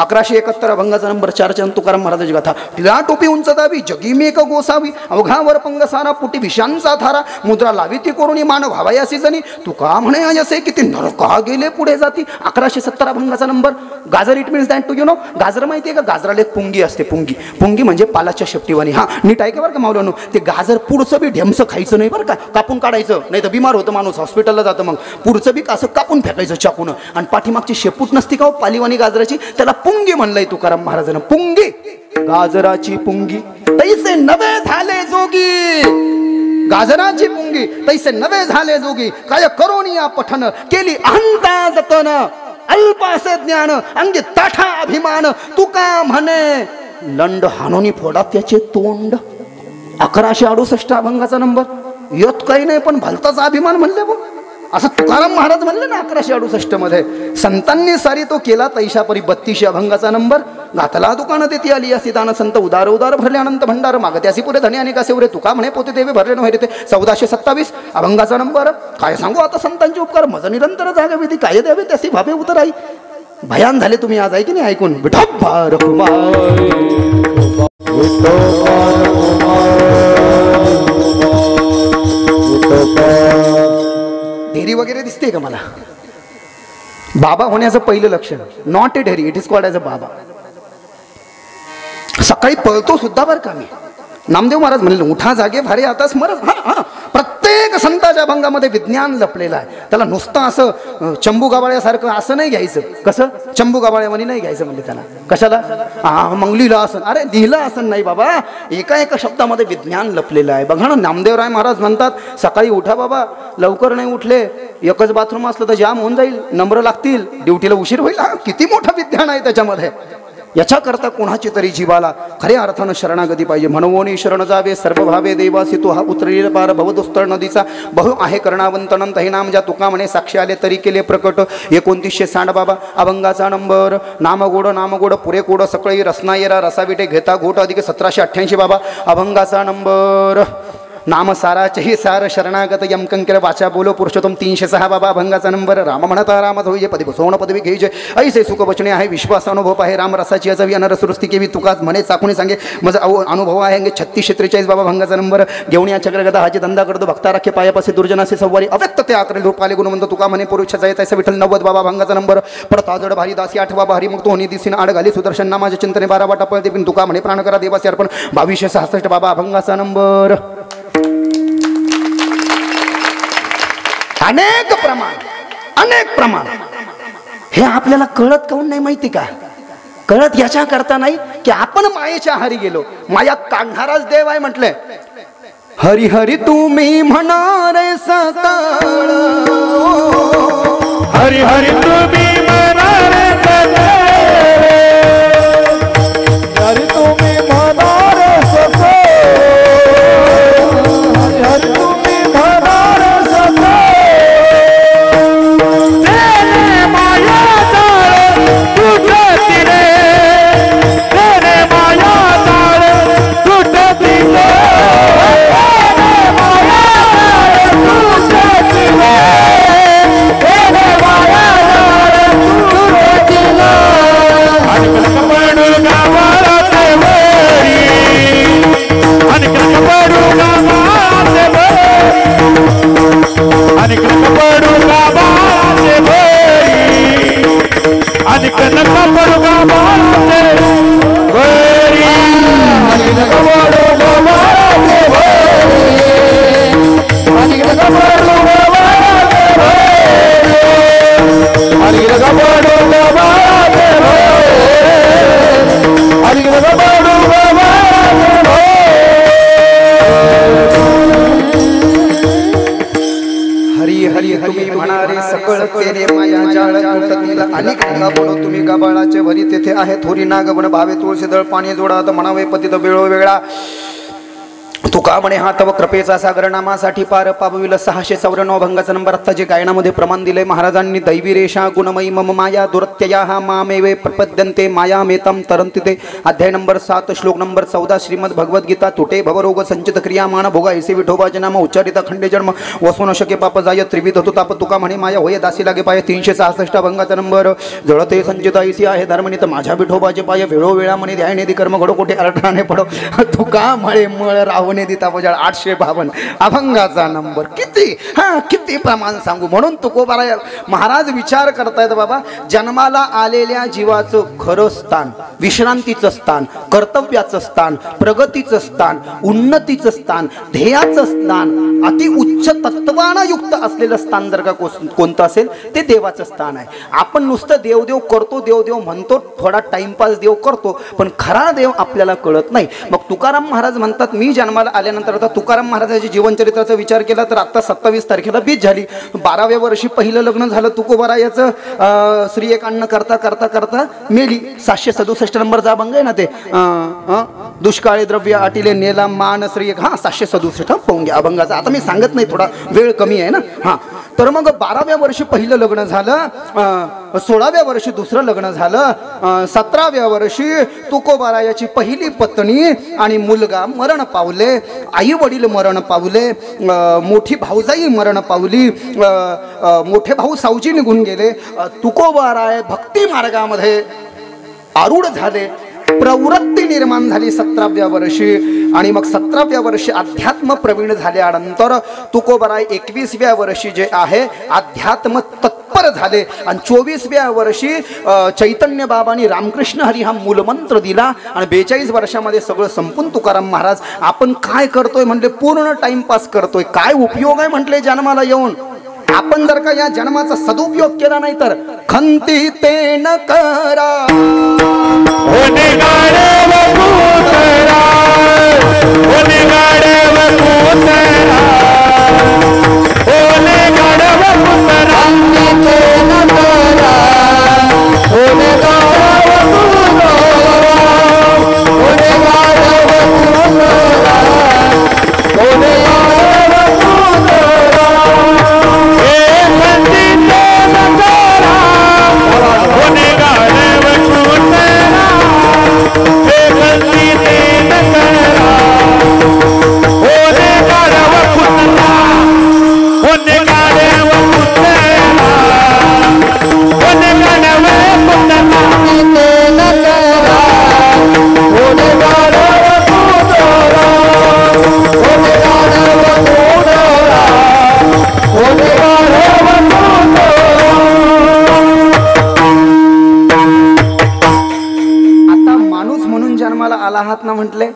1171 अभंगाचा नंबर 4 चरण तुकाराम महाराजाची गाथा. टिळा टोपी उंच दावी जगी मेक गोसावी अवघावर पंग सारा पुटी विषांचा थारा मुद्रा लावी ती कोरुणी मान भावायासी जणी तुका म्हणे असे किती नरका गेले पुढे जाती. 1170 अभंगाचा नंबर. गाजर it means that to you know. गाजर माहिती आहे का? गाजराला एक पुंगी असते. पुंगी पुंगी म्हणजे पालाच्या शेपटीवाणी. हा नीट ऐका बरं का मावल्यानो. ते गाजर पुढचं बी ढेमसं खायचं नाही बरं का, कापून काढायचं नाही तर बिमार होतं माणूस, हॉस्पिटलला जातं. मग पुढचं बी असं कापून फेकायचं चाकून. आणि पाठीमागची शेपूट नसती का पालीवाणी गाजराची, त्याला पुंगी म्हणलंय तुकाराम महाराजांना. पुंगी गाजराची पुंगी तैसे नवे झाले जोगी. गाजराची पुंगी तैसे नवे झाले जोगी काय करोनी या पठन केली अहंता जतन अल्पासे ज्ञान अंगी ताठा अभिमान तुका म्हणे लंड हानोनी फोडा त्याचे तोंड. 1168 अभंगाचा नंबर. यत काही नाही पण भलताचा अभिमान म्हणले बघ असं तुकाराम महाराज म्हणले ना 1168 मध्ये. संतांनी सारी तो केला तैशा परी. 32 अभंगाचा नंबर. गातला दुकान देती आली असी दान संत उदार उदार भरले अनंत भंडार मागते असी पुरे धनी आणि कसे उरे तुका म्हणे पोते देवे भरले नव्हे ते. 1427 अभंगाचा नंबर. काय सांगू आता संतांचे उपकार मज निरंतर जागा विधी काय द्यावे त्यासी भावे उतराई. भयान झाले तुम्ही आज आहे की नाही ऐकून. विठोबार ढेरी वगैरे दिसते का मला? बाबा होण्याचं पहिलं लक्षण नॉट ए ढेरी, it is called as a बाबा. सकाळी पळतो सुद्धा बरं का मी. नामदेव महाराज म्हणले उठा जागे भारे आता स्मरण. प्रत्येक संताच्या अभंगामध्ये विज्ञान लपलेलं आहे. त्याला नुसतं असं चंबू गाबाळ्यासारखं असं नाही घ्यायचं. कसं चंबू गाबाळ्यावानी नाही घ्यायचं म्हणजे त्याला. कशाला? मग लिहिलं असं. अरे लिहिलं असं नाही बाबा, एका एका शब्दामध्ये विज्ञान लपलेलं आहे. बघा ना नामदेवराय महाराज म्हणतात सकाळी उठा बाबा, लवकर नाही उठले एकच बाथरूम असलं तर जाम होऊन जाईल, नंबर लागतील, ड्युटीला उशीर होईल. किती मोठं विज्ञान आहे त्याच्यामध्ये. याच्याकरता कोणाची तरी जीवाला खऱ्या अर्थानं शरणागती पाहिजे. म्हणून शरण जावे सर्व भावे देवासी तो हा उतरेल पार भवदुस्तर नदीचा बहु आहे कर्णावंत अनंत हे नाम ज्या तुका म्हणे साक्षी आले तरी केले प्रकट. 2960 बाबा अभंगाचा नंबर. नामगोड पुरे कोड सकळी रसनायरा रसाविटे घेता घोट अधिक 1788 बाबा अभंगाचा नंबर. नाम साराचेही सार शरणागत यम कंकर वाचा बोलो पुरुषोत्तम 306 बाबा अभंगाचा नंबर. राम म्हणता राम होईजे पदी सोण पदवी घेईजे ऐसे सुख वचने आहे विश्वास अनुभव आहे राम रसाची अजवी अनरसृष्टी केवी तुकाच म्हणे चाकुणी सांगे माझा अनुभव आहे. 3643 बाबा अभंगाचा नंबर. घेऊन या चक्रगदा हाची धंदा करतो भक्ता राखे पायापासे दुर्जनासे सवारी अव्यक्त ते आकरे रूपाले गुणवंत तुका म्हणे पुरुषाचा येत ऐसा विठ्ठल 90 बाबा अभंगाचा नंबर. पडता जड भारी दासी 8 बाबा हरी मग तो होणी दिसीन आड घाली सुदर्शन नामाचे चिंतने 12 वाटा पळते पण तुका म्हणे प्राण करा देवासी अर्पण 2266 बाबा अभंगाचा नंबर. अनेक प्रमाण हे आपल्याला कळत काऊन नाही माहिती का? कळत याच्या करता नाही की आपण मायेच्या आहारी गेलो. मायात काढणाराच देव आहे म्हटलंय. हरी हरी तुम्ही म्हणा रे सकाळ, हरी हरी तुम्ही म्हणा रे सकाळ, हरी तुम्ही म्हणा रे सकाळ, हरी हरी तुम्ही म्हणा रे सकाळ. तुम्ही गबाळाचे भरी तेथे आहे थोरी नागबण भावे तुळशी दळ पाणी जोडा तर म्हणावे पतित वेळो वेगळा. तुका म्हणे हा तव कृपेचा सागर नामासाठी पार पाबविल 694 भंगाचा नंबर आता जे गायनामध्ये प्रमाण दिले महाराजांनी दैवी रेषा गुणमयी मम माया दुरत्यया हा मामेवे प्रपद्यन्ते माया मेतम तरंतिते अध्याय नंबर 7 श्लोक नंबर 14 श्रीमद भगवद गीता तुटे भवरोग संचित क्रियामान भोगा ऐसे विठोबाचे नाम उच्चारित खंडे जन्म वसवून शके पाप जाय त्रिविध होतो ताप तुका म्हणे माया होय दासी लागे पाय 366 भंगाचा नंबर जळते संचित ऐसी आहे धर्मनित माझ्या विठोबाचे पाय वेळोवेळा म्हणे ध्यायनेदी कर्म घडो कोठे अडथळाने पडो तुका म्हणे मळ रावणे दिता बजाळ 852 अभंगाचा नंबर किती प्रमाण सांगू म्हणून तुकोबारा महाराज विचार करतायत बाबा जन्माला आलेल्या जीवाचं खरं स्थान विश्रांतीचं स्थान कर्तव्याचं स्थान प्रगतीचं स्थान उन्नतीचं स्थान ध्येयाचं स्थान अति उच्च तत्वानं युक्त असलेलं स्थान जर का कोणतं असेल ते देवाचं स्थान आहे आपण नुसतं देवदेव करतो देवदेव म्हणतो थोडा टाइमपास देव करतो पण खरा देव आपल्याला कळत नाही मग तुकाराम महाराज म्हणतात मी जन्माला आल्यानंतर आता तुकाराम महाराजांच्या जीवनचरित्राचा विचार केला तर आता 27 तारखेला 20 झाली 12व्या वर्षी पहिलं लग्न झालं तुकोबारा याचं श्री एक अन्न करता करता करता मेली 767 नंबरचा अभंग आहे ना ते दुष्काळी द्रव्य आटिले नेला मान श्री एक 767 पाहून घ्या अभंगाचा आता मी सांगत नाही थोडा वेळ कमी आहे ना तर मग 12व्या वर्षी पहिलं लग्न झालं 16व्या वर्षी दुसरं लग्न झालं 17व्या वर्षी तुकोबारा याची पहिली पत्नी आणि मुलगा मरण पावले आई वडील मरण पावले मोठी भाऊजाई मरण पावली मोठे भाऊ सावजी निघून गेले तुकोबाराय भक्ती मार्गामध्ये आरूढ झाले प्रवृत्ती निर्माण झाली 17व्या वर्षी आणि मग 17व्या वर्षी अध्यात्म प्रवीण झाल्यानंतर तुकोबाराय 21व्या वर्षी जे आहे अध्यात्म तत्पर झाले आणि 24व्या वर्षी चैतन्य बाबांनी रामकृष्ण हरी हा मूलमंत्र दिला आणि 42 वर्षामध्ये सगळं संपून तुकाराम महाराज आपण काय करतोय म्हणजे पूर्ण टाइमपास करतोय काय उपयोग आहे म्हटले जन्माला येऊन आपण जर का या जन्माचा सदुपयोग केला नाही तर खंती ते न करा होने गाडे वकुतरा होने गाडे वकुतरा होने गाडे वकुतरा खंती ते न करा होने गाडे वकुतरा होने गाडे वकुतरा होने म्हटले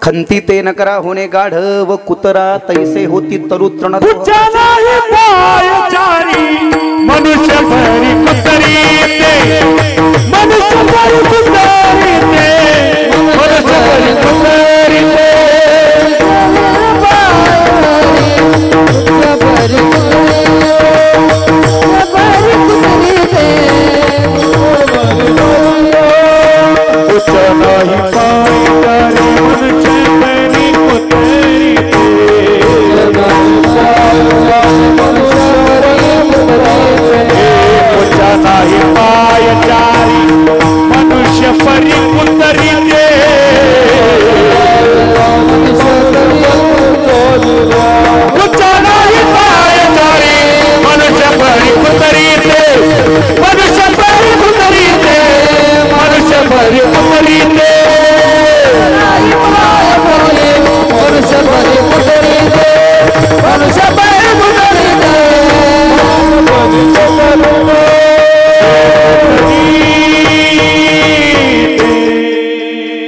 खंती ते न करा होणे गाढ व कुतरा तैसे होती तरुतृण मनुष्य भरी कुतरी मनुष्य भरी कुतरी मनुष्य भरी कुतरी मनुष्य परी कुतरी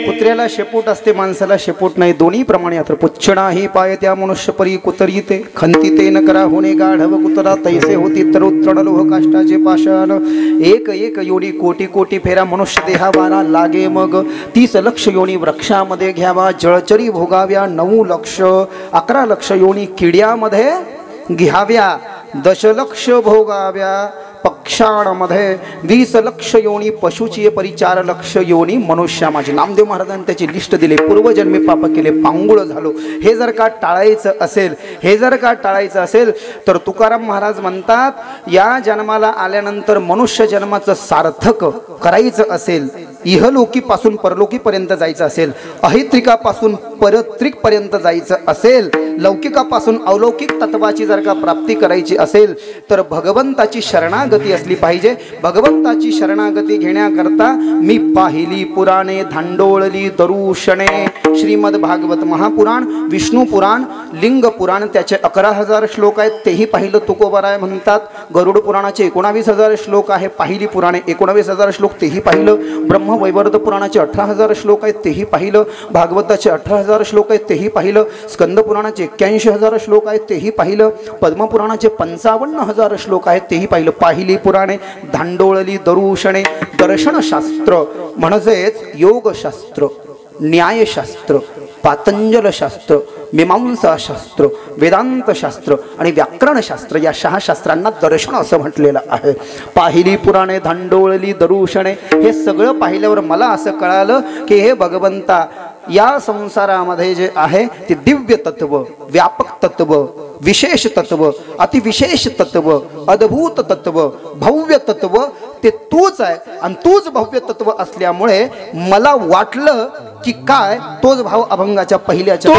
कुत्र्याला शेपूट असते माणसाला शेपूट नाही दोन्ही प्रमाणे आता पुच्छणा ही पाय त्या मनुष्य परी कुतरीते खंती ते न करा होणे गाढव कुतरा तैसे होती तरुत्रण लोह काष्टाचे पाषाण एक एक योनी कोटी कोटी फेरा मनुष्य देहावाला लागे मग 30 लक्ष योनी वृक्षामध्ये घ्यावा जळचरी भोगाव्या 9 लक्ष 11 लक्ष योनी किड्यामध्ये घ्याव्या 10 लक्ष भोगाव्या पक्षांमध्ये 20 लक्ष योनी, पशुची परिचार लक्ष योनी, मनुष्या माझी. नामदेव महाराजांनी त्याची लिस्ट दिली. पूर्वजन्मी पाप केले, पांगुळ झालो. हे जर का टाळायचं असेल तर तुकाराम महाराज म्हणतात या जन्माला आल्यानंतर मनुष्य जन्माचं सार्थक करायचं असेल, इहलोकीपासून परलोकीपर्यंत जायचं असेल, अहित्रिकापासून परत्रिक पर्यंत जायचं असेल, लौकिकापासून अलौकिक तत्वाची जर का प्राप्ती करायची असेल तर भगवंताची शरणागती असली पाहिजे. भगवंताची शरणागती घेण्याकरता मी पाहिली पुराणे, धांडोळली दरुशणे. श्रीमद भागवत महापुराण, विष्णू पुराण, लिंग पुराण त्याचे 11,000 श्लोक आहेत, तेही पाहिलं तुकोबाराय म्हणतात. गरुड पुराणाचे 19,000 श्लोक आहे, पाहिली पुराणे 19,000 श्लोक तेही पाहिलं. ब्रह्मवैवर्त पुराणाचे 18,000 श्लोक आहेत, तेही पाहिलं. भागवताचे 18,000 श्लोक आहेत, तेही पाहिलं. स्कंद पुराणाचे 81,000 श्लोक आहेत, तेही पाहिलं. पद्मपुराणाचे 55,000 श्लोक आहेत, तेही पाहिलं. पाहिली पुराणे, धांडोळली दरुशणे. दर्शनशास्त्र म्हणजेच योगशास्त्र, न्यायशास्त्र, पातंजल शास्त्र, मीमांसा शास्त्र, वेदांत शास्त्र आणि व्याकरण शास्त्र या 6 शास्त्रांना दर्शन असं म्हटलेलं आहे. पाहिली पुराणे, धांडोळली दरुशणे. हे सगळं पाहिल्यावर मला असं कळालं की हे भगवंता या संसारामध्ये जे आहे ते दिव्य तत्व, व्यापक तत्व, विशेष तत्व, अतिविशेष तत्व, अद्भुत तत्व, भव्य तत्व ते तूच आहे. आणि तूच भव्य तत्व असल्यामुळे मला वाटलं की काय तोच भाव अभंगाच्या पहिल्याच्या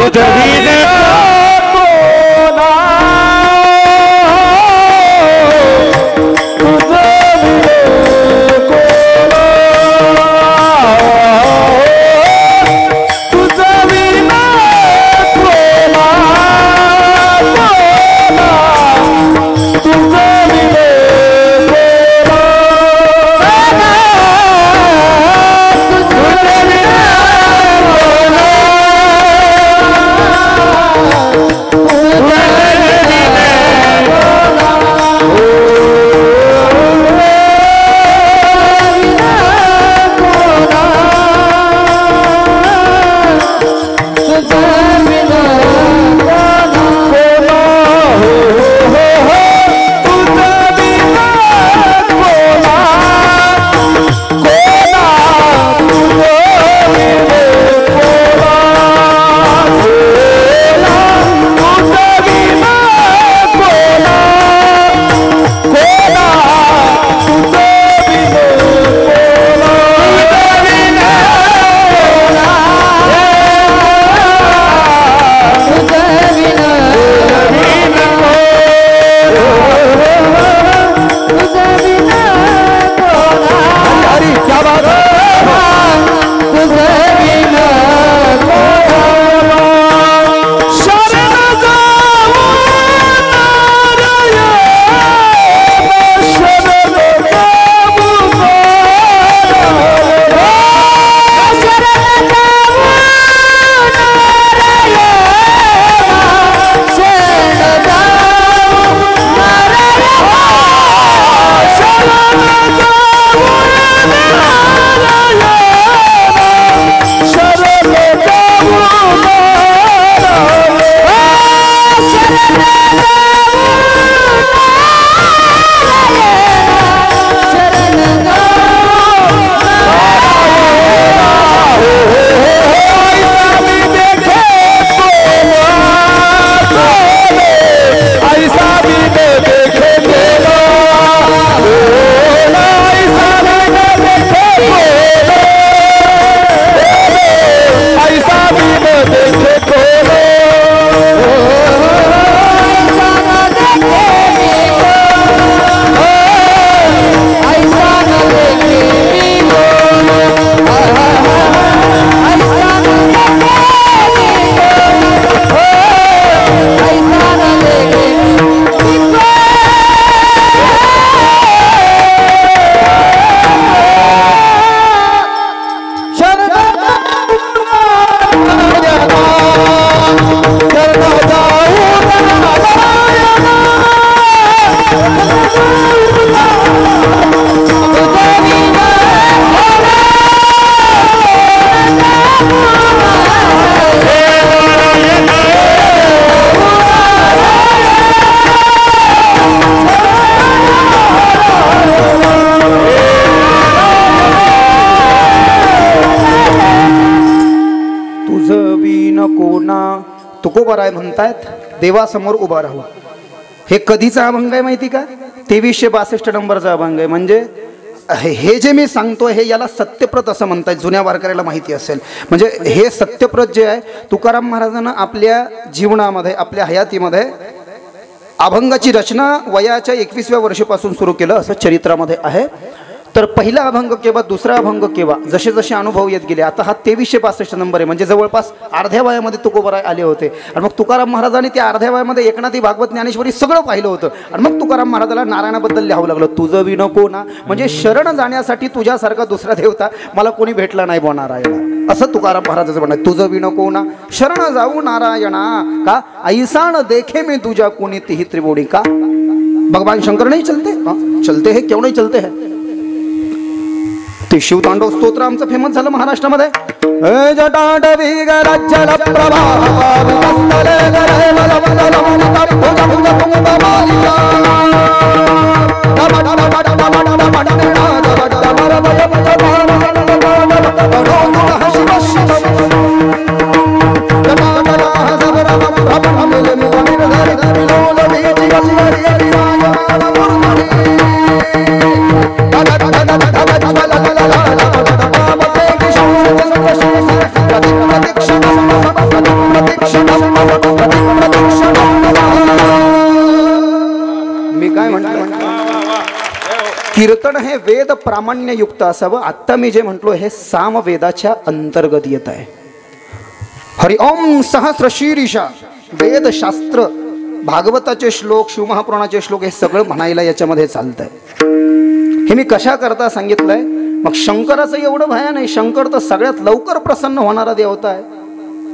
तुकोबाराय म्हणतायत देवासमोर उभा राहू. हे कधीचा अभंग आहे माहिती का? 2362 नंबरचा अभंग आहे. म्हणजे हे जे मी सांगतो हे याला सत्यप्रत असं म्हणतात. जुन्या वारकऱ्याला माहिती असेल. म्हणजे हे सत्यप्रत जे आहे तुकाराम महाराजांना आपल्या जीवनामध्ये आपल्या हयातीमध्ये अभंगाची रचना वयाच्या 21व्या वर्षापासून सुरू केलं असं चरित्रामध्ये आहे. तर पहिला अभंग केव्हा, दुसरा अभंग केव्हा, जसे जसे अनुभव येत गेले. आता हा 2362 नंबर आहे. म्हणजे जवळपास अर्ध्या वयामध्ये तुकोबाराय आले होते. आणि मग तुकाराम महाराजांनी त्या अर्ध्या वयामध्ये एकनाथी भागवत ज्ञानेश्वरी सगळं पाहिलं होतं. आणि मग तुकाराम महाराजाला नारायणाबद्दल लिहावं लागलं. तुझं विनो कोणा, म्हणजे शरण जाण्यासाठी तुझ्यासारखा दुसरा देवता मला कोणी भेटला नाही बो नारायणा, असं तुकाराम महाराजाचं म्हणणं. तुझं विनो कोणा शरण जाऊ नारायणा, का ऐसाण देखे मी तुझ्या कोणी तिही त्रिबोडी. का भगवान शंकर नहीं चलते? चलते है, क्यों नहीं चलते है? ते शिवतांडव स्तोत्र आमचं फेमस झालं महाराष्ट्रामध्ये. जटाटवी गरज्जल प्रवाह विकस्तले गरे मलवदलम तप्पुजम तुंगमालिका मी काय म्हणतो, कीर्तन हे वेद प्रामाण्य युक्त असावं. आता मी जे म्हटलो हे सामवेदाच्या अंतर्गत येत आहे. हरि ओम सहस्र शीर्षा वेदशास्त्र भागवताचे श्लोक शिवमहापुराणाचे श्लोक हे सगळं म्हणायला याच्यामध्ये चालतंय. हे मी कशा करता सांगितलंय. मग शंकराचं एवढं भया नाही. शंकर तर सगळ्यात लवकर प्रसन्न होणारा देवता आहे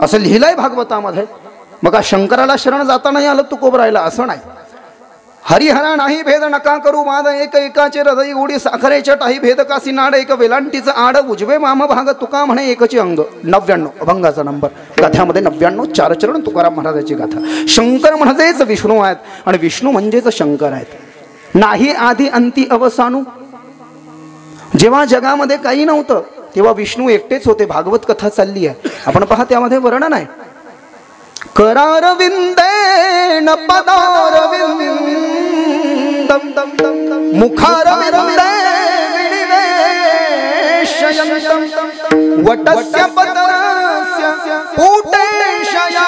असं लिहिलंय भागवतामध्ये. मग शंकराला शरण जाता नाही आलं तुकोबारायला असं नाही. हरिहरा नाही भेद नका करू वाद, एक एकाचे हृदय उडी साखरे चटाही भेद कासी नाड, एक वेलांटीचं आड उजवे माम भाग तुका म्हणे एकचे अंग. 99 अभंगाचा नंबर. गाथ्यामध्ये 99 4 चरण तुकाराम महाराजाची गाथा. शंकर म्हणजेच विष्णू आहेत आणि विष्णू म्हणजेच शंकर आहेत. नाही आधी अंती अवसानू. जेव्हा जगामध्ये काही नव्हतं तेव्हा विष्णू एकटेच होते. भागवत कथा चालली आहे आपण पहा, त्यामध्ये वर्णन आहे. करार विंदेन पदार विंदम मुखार विंदे विनिवेशयन्तम वटस्य पतरस्य पूटे शयानम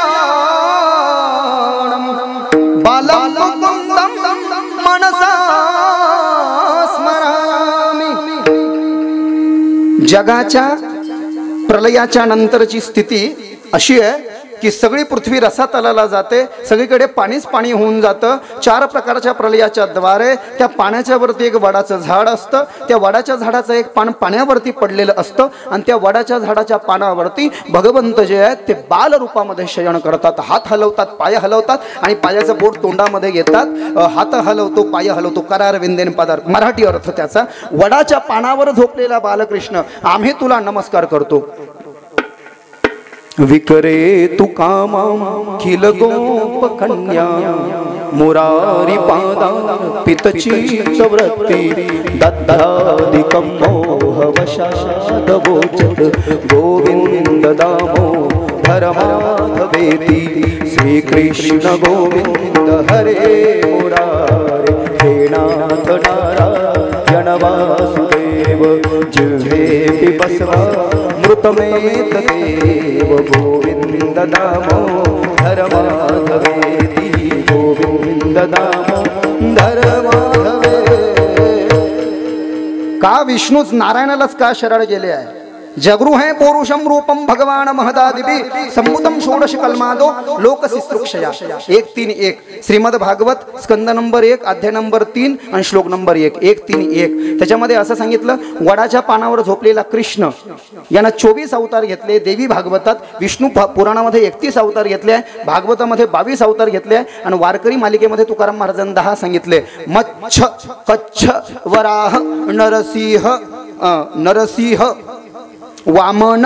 बालं मुकुंदम मनसा स्मरामि. जगाच्या प्रलयाच्या नंतरची स्थिती अशी आहे की सगळी पृथ्वी रसातलाला जाते. सगळीकडे पाणीच पाणी होऊन जातं. 4 प्रकारच्या प्रलयाच्या द्वारे त्या पाण्याच्या वरती एक वडाचं झाड असतं. त्या वडाच्या झाडाचं एक पान पाण्यावरती पडलेलं असतं आणि त्या वडाच्या झाडाच्या पानावरती भगवंत जे आहेत ते बाल रूपामध्ये शयन करतात. हात हलवतात, पाय हलवतात आणि पायाचं बोट तोंडामध्ये घेतात. हात हलवतो, पाय हलवतो. करार विंदेन पदार मराठी अर्थ त्याचा. वडाच्या पानावर झोपलेला बालकृष्ण आम्ही तुला नमस्कार करतो. विकरे तू कामा खिल गोप कन्या मुरारी पादा पितचीत वृत्ती दद्धादिकं मोहवशाद वोचत गोविंद दामोदर माधवेति. श्रीकृष्ण गोविंद हरे मुरारे हे नाथ नारायण वासुदेव. जिह्वे बसवा मृतमेत देव गोविंद दामोदर माधवेति. गोविंद दामोदर माधवे. का विष्णूच नारायणालाच का शरण गेले आहे. जगृहे पौरुषम रूपम भगवान महदादिभी संभूतम षोडश कल्मादो लोक शिश्रुक्षया. 131 श्रीमद भागवत स्कंद नंबर 1 अध्याय नंबर 3 आणि श्लोक नंबर 1 131. त्याच्यामध्ये असं सांगितलं, वडाच्या पानावर झोपलेला कृष्ण यानं 24 अवतार घेतले. देवी भागवतात विष्णू पुराणामध्ये 31 अवतार घेतले आहे. भागवतामध्ये 22 अवतार घेतले आहे. आणि वारकरी मालिकेमध्ये तुकाराम महाराजांनी 10 सांगितले. मच्छ कच्छ वराह नरसिंह वामन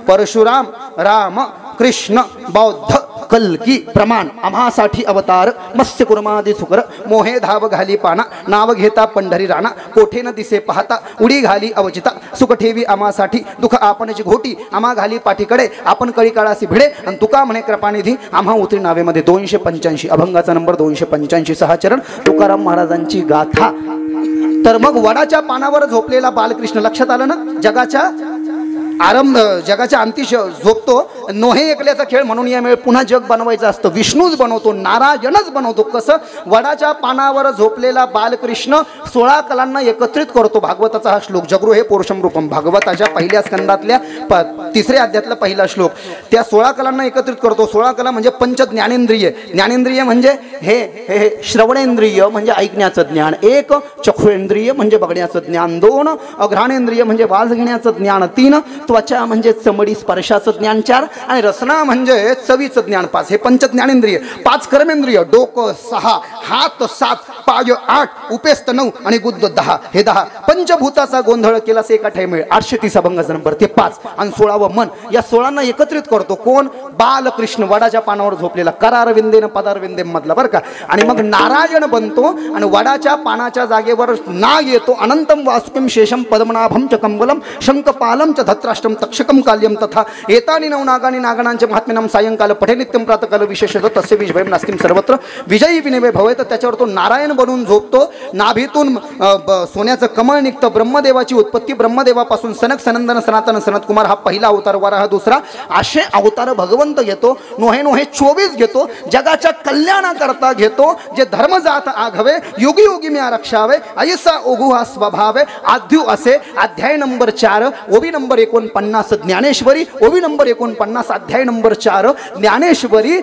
परशुराम राम कृष्ण बौद्ध कल्की प्रमाण आम्हासाठी अवतार मत्स्य कुर्मादी सुकर मोहे धाव घाली पाना नाव घेता पंढरी राणा कोठे न दिसे पाहता उडी घाली अवचिता सुख ठेवी आम्हासाठी दुःख आपणची घोटी आम्हा घाली पाठीकडे आपण कळी काळासी भिडे आणि तुका म्हणे कृपानिधी आम्हा उतरी नावेमध्ये 285 अभंगाचा नंबर 285 6 चरण तुकाराम महाराजांची गाथा। तर मग वडाच्या पानावर झोपलेला बालकृष्ण लक्षात आलं ना, जगाच्या अंती झोपतो। नोहे एकल्याचा खेळ म्हणून या वेळ पुन्हा जग बनवायचं असतं, विष्णूच बनवतो, नारायणच बनवतो। कसं? वडाच्या पानावर झोपलेला बालकृष्ण 16 कलांना एकत्रित करतो। भागवताचा हा श्लोक जगृ हे पुरुषम रूपम, भागवताच्या पहिल्या स्कंदातल्या 3ऱ्या अध्यायातला पहिला श्लोक। त्या 16 कलांना एकत्रित करतो। 16 कला म्हणजे पंच ज्ञानेंद्रिय, ज्ञानेंद्रिय म्हणजे हे श्रवणेंद्रिय म्हणजे ऐकण्याचं ज्ञान, 1 चक्षुरेंद्रिय म्हणजे बघण्याचं ज्ञान, 2 अघ्राणेंद्रिय म्हणजे वास घेण्याचं ज्ञान, 3 त्वचा म्हणजे चमडी स्पर्शाचं ज्ञान, 4 आणि रसना म्हणजे चवीचं ज्ञान, 5 हे पंच ज्ञानेंद्रिय। 5 कर्मेंद्रिय, डोकं 6, हात 7, पाय 8, उपेस्त 9 आणि गुद्द 10 हे 10 पंचभूताचा गोंधळ केला से एका ठेमेळ 830 अभंगाचा नंबर ते 5 आणि 16वं मन। या 16ना एकत्रित करतो कोण? बालकृष्ण वडाच्या पानावर झोपलेला, करारविंदेन पदारविंदे मधला बरं का। आणि मग नारायण बनतो आणि वडाच्या पानाच्या जागेवर नाग येतो, अनंतम वासुकिम शेषम पद्मनाभम च कंबलम शंखपालम च धत्राष्ट्रम तक्षकम काल्यम तथा एतानि नव नागानि नागणांचे महात्म्यनाम सायंकाल पठे नित्यम प्रातकाल विशेषतः तस्य विजयम नास्तिम सर्वत्र विजयी विनिमय भवेत। त्याच्यावर तो नारायण बनून झोपतो। नाभीतून सोन्याचं कमळ निघतं, ब्रह्मदेवाची उत्पत्ती, ब्रह्मदेवापासून सनक सनंदन सनातन सनत कुमार हा पहिला अवतार, वराह हा दुसरा, असे अवतार भगवंत घेतो। नोहे 24 घेतो, जगाच्या कल्याणाकरता घेतो। जे धर्म जात आघवे युगी युगी मी रक्षावे ऐसा ओघू हा स्वभाव आद्यू असे। अध्याय नंबर 4 ओवी नंबर 49 ज्ञानेश्वरी, ओवी नंबर 49 अध्याय नंबर 4 ज्ञानेश्वरी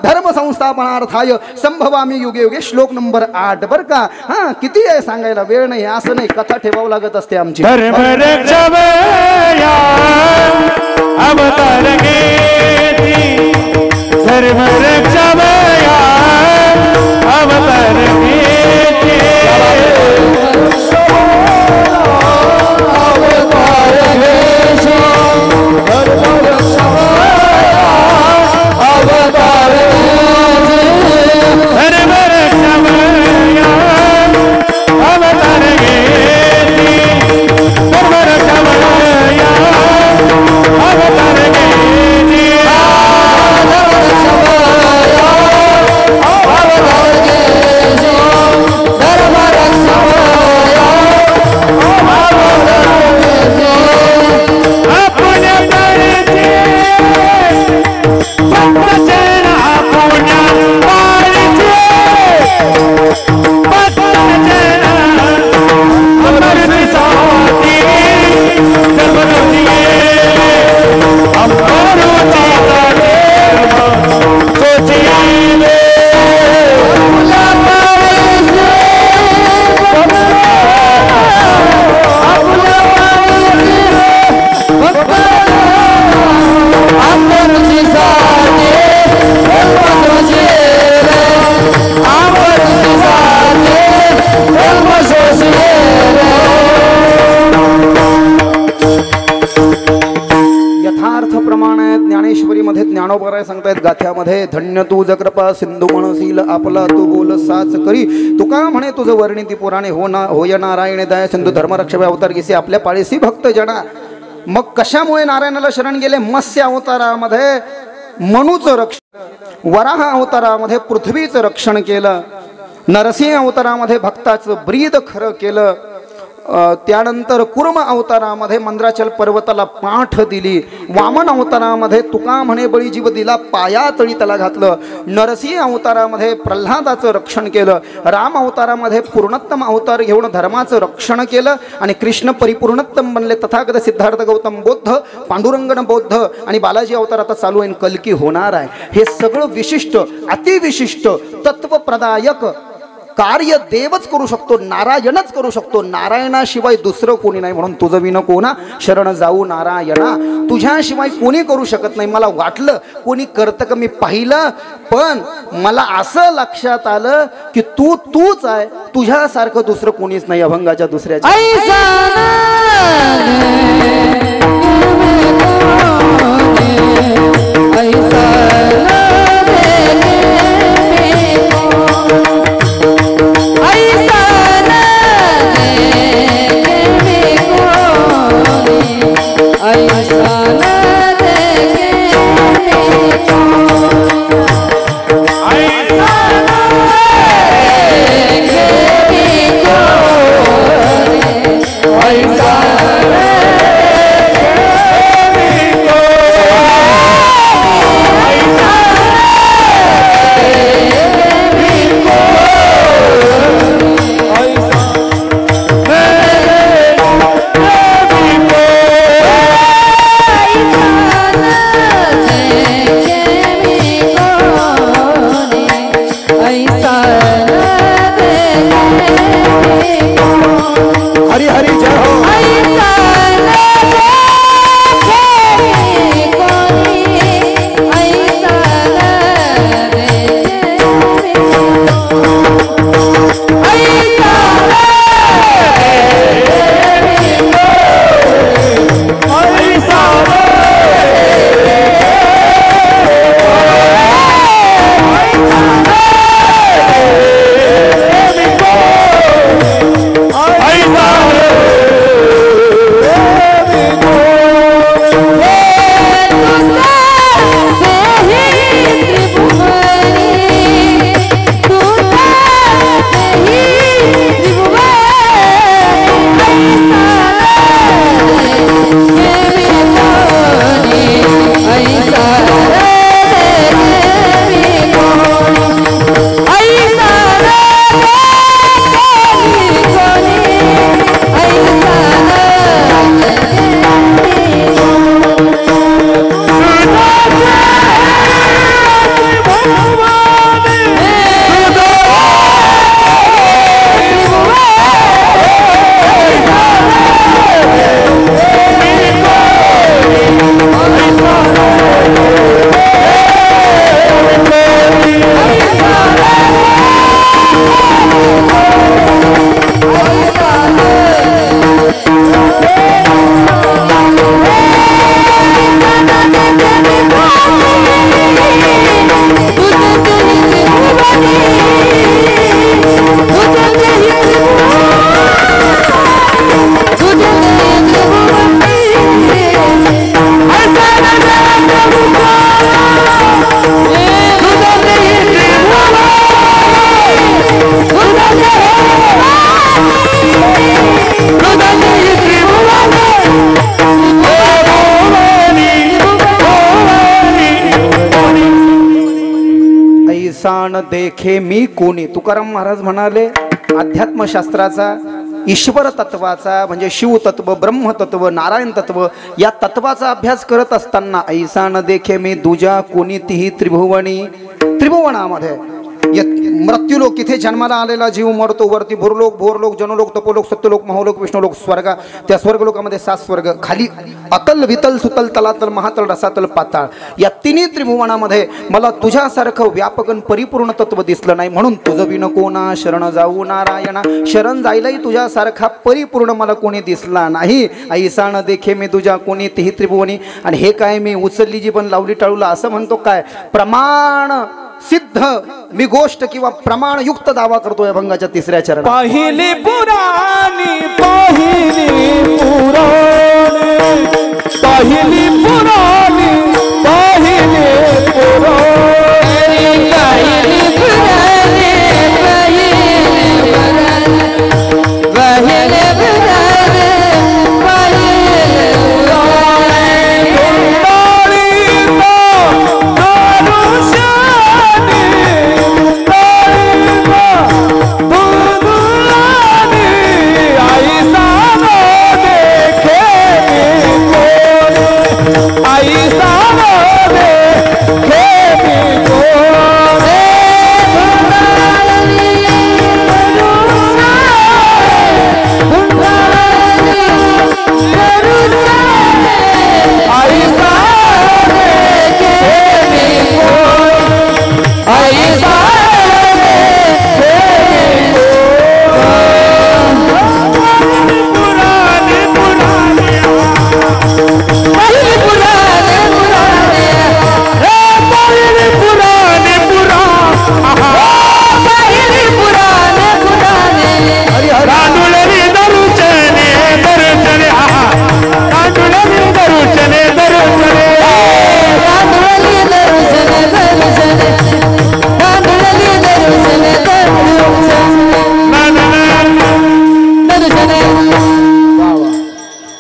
धर्म संस्थापनार्थाय संभवामी युगे युगे श्लोक नंबर 8 बर का। हा किती आहे सांगायला वेळ नाही, असं नाही, कथा ठेवावं लागत असते आमची। ज्ञानोबराय सांगतायत गाथ्यामध्ये, धन्य तुझ कृपा सिंधू म्हणशील आपला तू बोल साच करी, तुका म्हणे तुझं वर्णिती पुराणे होय नारायण दया सिंधू धर्मरक्षक अवतार घेसे आपल्या पाळीसी भक्त जना। मग कशामुळे नारायणाला शरण गेले? मत्स्य अवतारामध्ये मनुचं रक्षण, वराह अवतारामध्ये पृथ्वीचं रक्षण केलं, नरसिंह अवतारामध्ये भक्ताचं ब्रीद खरं केलं, त्यानंतर कुर्म अवतारामध्ये मंद्राचल पर्वताला पाठ दिली, वामन अवतारामध्ये तुका म्हणे बळी जीव दिला पायातळी त्याला घातलं, नरसिंह अवतारामध्ये प्रल्हादाचं रक्षण केलं, राम अवतारामध्ये पूर्णोत्तम अवतार घेऊन धर्माचं रक्षण केलं आणि कृष्ण परिपूर्णोत्तम बनले, तथागत सिद्धार्थ गौतम बौद्ध, पांडुरंगण बौद्ध आणि बालाजी अवतार आता चालू आहे, कल्की होणार आहे। हे सगळं विशिष्ट अतिविशिष्ट तत्वप्रदायक कार्य देवच करू शकतो, नारायणच करू शकतो, नारायणाशिवाय दुसरं कोणी नाही। म्हणून तुझं विन कोणा शरण जाऊ नारायणा, तुझ्याशिवाय कोणी करू शकत नाही। मला वाटलं कोणी करतं का, मी पाहिलं, पण मला असं लक्षात आलं की तूच आहे, तुझ्यासारखं दुसरं कोणीच नाही अभंगाच्या दुसऱ्याच्या। ऐसा ऐसा न देखे मी कोणी. तुकाराम महाराज म्हणाले अध्यात्मशास्त्राचा, ईश्वर तत्वाचा म्हणजे शिवतत्व, ब्रह्मतत्व, नारायण तत्व या तत्वाचा अभ्यास करत असताना ऐसा न देखे मी दुजा कोणीतीही त्रिभुवनी. त्रिभुवनामध्ये मृत्यूलोक, इथे जन्माला आलेला जीव मरतो, वरती भूरलोक, भोरलोक, जनलोक, तपोलोक, सत्यलोक, महलोक, विष्णुलोक, स्वर्ग, त्या स्वर्गलोकामध्ये 7 स्वर्ग, खाली अतल, वितल, सुतल, तलातल, महातल, रसातल, पाताळ, या तिन्ही त्रिभुवनामध्ये मला तुझ्यासारखं व्यापक परिपूर्ण तत्व दिसलं नाही. म्हणून तुझं विन कोणा शरण जाऊ नारायणा, शरण जायलाही तुझ्यासारखा परिपूर्ण मला कोणी दिसला नाही. ऐसा न देखे मी तुझ्या कोणी तेही त्रिभुवनी. आणि हे काय मी उचलली जी पण लावली टाळूला असं म्हणतो काय? प्रमाण सिद्ध मी गोष्ट किंवा प्रमाणयुक्त दावा करतोय अभंगाच्या 3ऱ्या चरणात. पहिली पुराणी, पहिली पुराणी, पहिली पुराणी, पहिली पुराणी, पहिली पुराणी, पहिली पुराणी,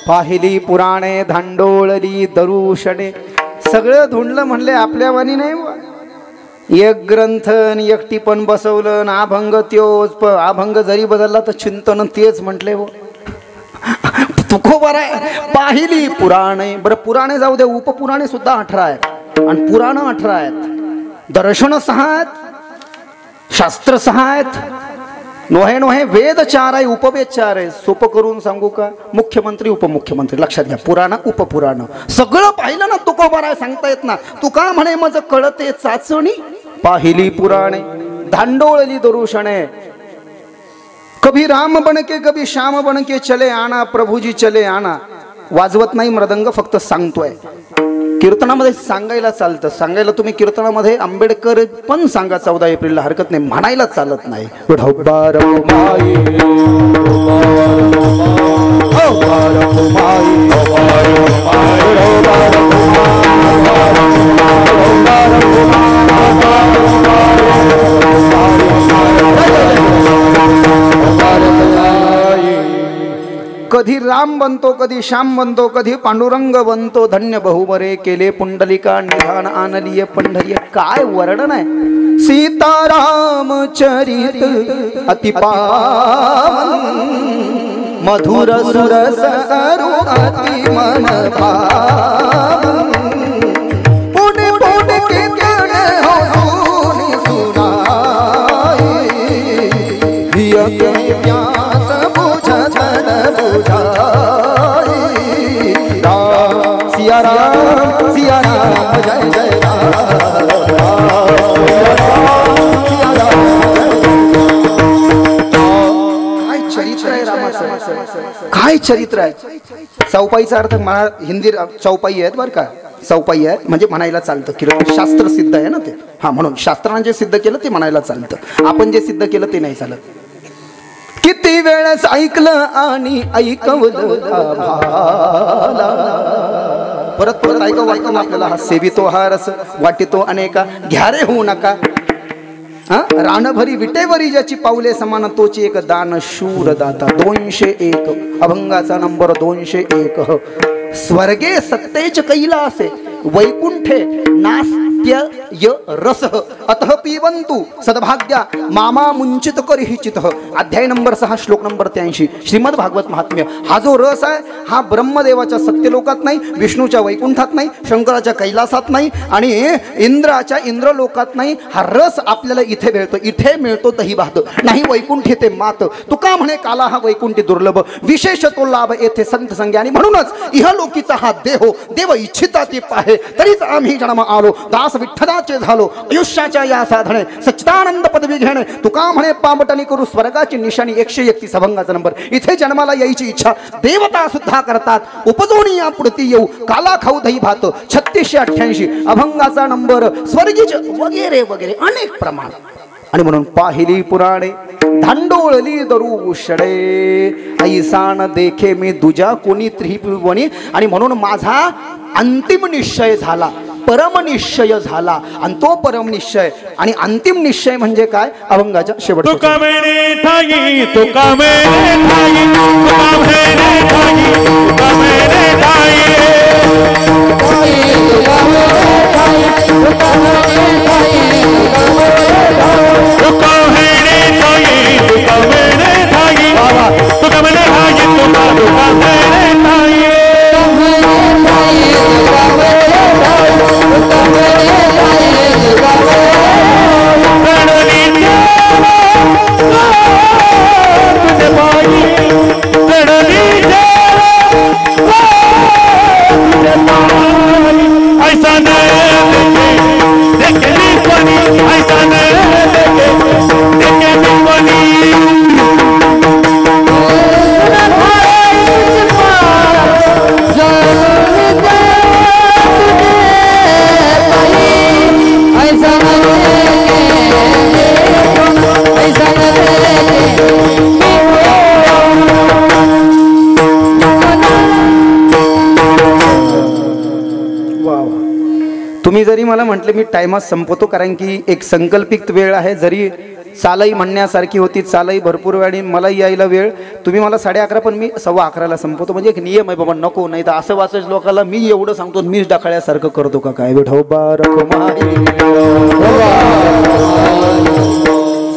पाहिली पुराणे धांडोळली दरुशणे. सगळं धुंडलं म्हणले आपल्या वाणी नाही. एक ग्रंथ एकटी पण बसवलं ना अभंग त्योच. अभंग जरी बदलला तर चिंतन तेच म्हटले. तुको बरं आहे. पाहिली पुराणे, बरं पुराणे जाऊ दे, उपपुराणे सुद्धा 18 आहेत आणि पुराण 18 आहेत. दर्शन 6 आहेत, शास्त्र 6 आहेत, नोहे नोहे वेद 4 आहे, उपवेद 4 आहे. सोपं करून सांगू का? मुख्यमंत्री उपमुख्यमंत्री लक्षात घ्या. पुराण उपपुराण सगळं पाहिलं ना. तुकोबार आहे सांगता येत ना. तू का म्हणे माझं कळते चाचणी. पाहिली पुराणे धांडोळली दरुशणे. कभी राम बनके कभी श्याम बनके चले आना, प्रभुजी चले आना. वाजवत नाही मृदंग, फक्त सांगतोय. कीर्तनामध्ये सांगायला चालतं. सांगायला तुम्ही कीर्तनामध्ये आंबेडकर पण सांगा 14 एप्रिलला, हरकत नाही. म्हणायला चालत नाही. कधी राम बनतो, कधी श्याम बनतो, कधी पांडुरंग बनतो. धन्य बहुबरे केले पुंडलिका, निधान आणलीये पंढरी. काय वर्णन आहे. सीताराम चरित अति पावन, मधुर सुरस अरु अति मन भावन. पुण्य पुण्य कीर्तन हो सुनी सुनाई, हिय के व्यास बुझत बुझाई. सिया राम जय जय काय चरित्र आहे. चौपाईचा अर्थ मला हिंदी चौपाई आहेत बरं का. चौपाई आहेत म्हणजे म्हणायला चालतं. कीर्तन शास्त्र सिद्ध आहे ना ते. हा म्हणून शास्त्राने जे सिद्ध केलं ते म्हणायला चालतं. आपण जे सिद्ध केलं ते नाही चालत. किती वेळेस ऐकलं आणि ऐकवलं परत परत ऐकव ऐकून आपल्याला हा सेवितो हा रस वाटितो अनेका. घ्या रे होऊ नका. रानभरी विटेवरी ज्याची पाऊले समान, तोची एक दान शूर दाता. 201 अभंगाचा नंबर 201. स्वर्गे सत्तेच कैलासे, वैकुंठे नास्त्य प्रत्यय रस अतः पिबंतु सद्भाग्या मामा मुंचित करहिचित. अध्याय नंबर 6 श्लोक नंबर 83 श्रीमद भागवत महात्म्य. हा जो रस आहे हा ब्रह्मदेवाच्या सत्यलोकात नाही, विष्णूच्या वैकुंठात नाही, शंकराच्या कैलासात नाही आणि इंद्राच्या इंद्रलोकात नाही. हा रस आपल्याला इथे मिळतो. इथे मिळतो तही भात नाही वैकुंठ ते मात. तुका म्हणे काला हा वैकुंठी दुर्लभ विशेष तो लाभ येथे संत संज्ञा. आणि म्हणूनच इहलोकीचा हा देहो देव इच्छिता ती पाहे तरीच आम्ही जन्म आलो. दास विठ्ठलाचे झालो आयुष्याच्या या साधने सच्चिदानंद पदवी घेणे. तुका म्हणे पामटणी करू स्वर्गाची निशाणी. 131 अभंगाचा नंबर. इथे जन्माला यायची इच्छा देवता सुद्धा करतात. उपजोनी या पुढती येऊ काला खाऊ दही भात. 3688 अभंगाचा नंबर. स्वर्गीच वगैरे वगैरे अनेक प्रमाण. आणि म्हणून पाहिली पुराणे धांडोळली दरू शडे ऐसान देखे मी दुजा कोणी त्रिभुवनी. आणि म्हणून माझा अंतिम निश्चय झाला, परमनिश्चय झाला. आणि तो परमनिश्चय आणि अंतिम निश्चय म्हणजे काय? अभंगाच्या शेवट. तुम्ही जरी मला म्हटले मी टाइमात संपवतो कारण की एक संकल्पित वेळ आहे. जरी चालही म्हणण्यासारखी होती, चालही भरपूर वेळ आणि मला यायला वेळ. तुम्ही मला 11:30 पण मी 11:15ला संपवतो. म्हणजे एक नियम आहे बाबा. नको नाही तर असं वाचायचं लोकांना मी एवढं सांगतो मीच डाकळ्यासारखं करतो का काय? विठोबा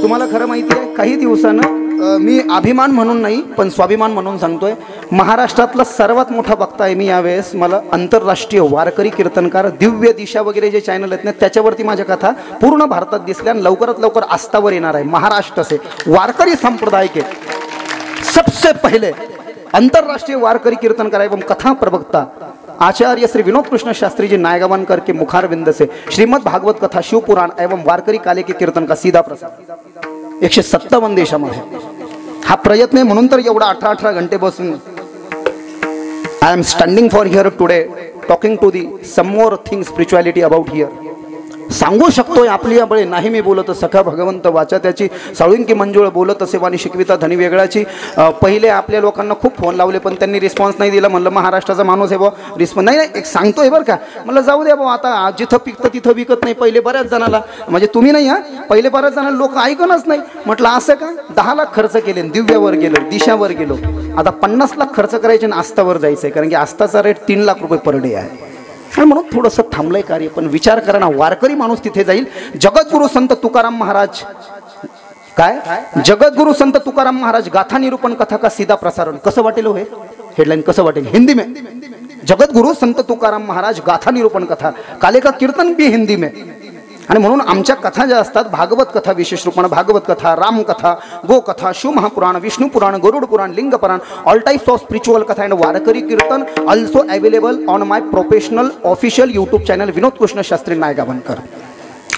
तुम्हाला खरं माहिती आहे काही दिवसानं मी अभिमान म्हणून नाही पण स्वाभिमान म्हणून सांगतोय, महाराष्ट्रातला सर्वात मोठा वक्ता आहे मी यावेळेस. मला आंतरराष्ट्रीय वारकरी कीर्तनकार दिव्य दिशा वगैरे जे चॅनल आहेत ना त्याच्यावरती माझ्या कथा पूर्ण भारतात दिसल्या आणि लवकरात लवकर आस्थावर येणार आहे. महाराष्ट्र से वारकरी संप्रदाय के सबसे पहले अंतरराष्ट्रीय वारकरी कीर्तनकार एवं कथा प्रवक्ता आचार्य श्री विनोद कृष्ण शास्त्री जी नायगावानकर के मुखारविंद से श्रीमद भागवत कथा शिवपुराण एवं वारकरी काले के कीर्तन का सीधा प्रसार 157 देशामध्ये हा प्रयत्न आहे. म्हणून तर एवढा 18 घंटे बसून I am standing for here today talking to the some more thing spirituality about here. सांगू शकतोय आपली यामुळे नाही मी बोलत सखा भगवंत वाचा त्याची साळुंकी मंजुळ बोलत असे वाणी शिकविता धनी वेगळाची. पहिले आपल्या लोकांना खूप फोन लावले पण त्यांनी रिस्पॉन्स नाही दिला. म्हणलं महाराष्ट्राचा माणूस आहे बा रिस्पॉन्स नाही. एक सांगतोय बरं का. म्हणलं जाऊ द्या बा आता जिथं पिकतं तिथं विकत नाही. पहिले बऱ्याच जणाला म्हणजे तुम्ही नाही पहिले बऱ्याच जणांना लोक ऐकणच नाही. म्हटलं असं का? 10 लाख खर्च केले दिव्यावर गेलो दिशावर गेलो. आता 50 लाख खर्च करायचे आणि आस्थावर जायचं आहे कारण की आस्थाचा रेट 3 लाख रुपये पर डे आहे. आणि म्हणून थोडंसं थांबलंय कार्य. पण विचार करा ना वारकरी माणूस तिथे जाईल. जगद्गुरु संत तुकाराम महाराज काय जगद्गुरु संत तुकाराम महाराज गाथा निरूपण कथा का सीधा प्रसारण. कसं वाटेल हे हेडलाइन कसं वाटेल हिंदी में? जगद्गुरु संत तुकाराम महाराज गाथा निरूपण कथा काले का कीर्तन भी हिंदी में. आणि म्हणून आमच्या कथा ज्या असतात भागवत कथा विशेष रूपाने भागवत कथा रामकथा गोकथा शिवमहापुराण विष्णू पुराण गरुड Puran Ling Puran all types of spiritual katha and Warkari kirtan also available on my professional official YouTube channel Vinod Krishna Shastri Naigaonkar.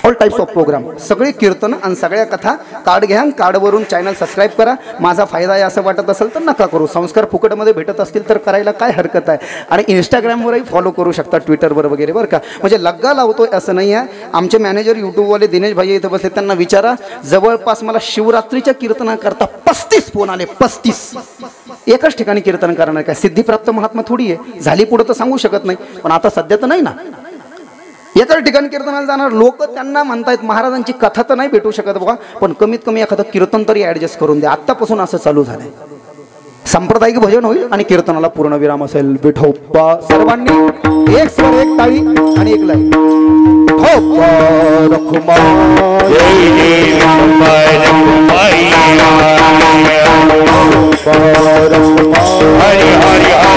All types of program सगळे कीर्तन आणि सगळ्या कथा कार्ड घ्या. कार्डवरून चॅनल सबस्क्राईब करा. माझा फायदा आहे असं वाटत असेल तर नका करू. संस्कार फुकटमध्ये भेटत असतील तर करायला काय हरकत आहे. आणि इंस्टाग्रामवरही फॉलो करू शकता ट्विटरवर वगैरे बरं का. म्हणजे लग्गा लावतोय असं नाही आहे. आमचे मॅनेजर यूट्यूबवाले दिनेश भाई इथं बसले त्यांना विचारा. जवळपास मला शिवरात्रीच्या कीर्तनाकरता 35 फोन आले. 35 एकाच ठिकाणी कीर्तन करणार काय सिद्धिप्राप्त महात्मा थोडी आहे. झाली पुढं तर सांगू शकत नाही पण आता सध्या तर नाही ना. एकाच ठिकाणी कीर्तनाला जाणार लोक त्यांना म्हणतायत महाराजांची कथा तर नाही भेटू शकत बघा पण कमीत कमी एखादं कीर्तन तरी ॲडजस्ट करून द्या. आत्तापासून असं चालू झालंय. सांप्रदायिक भजन होईल आणि कीर्तनाला पूर्ण विराम असेल. विठोबा सर्वांनी एक स्वर एक टाळी आणि एक लाईन. विठोबा रखुमा हरि हरि हरि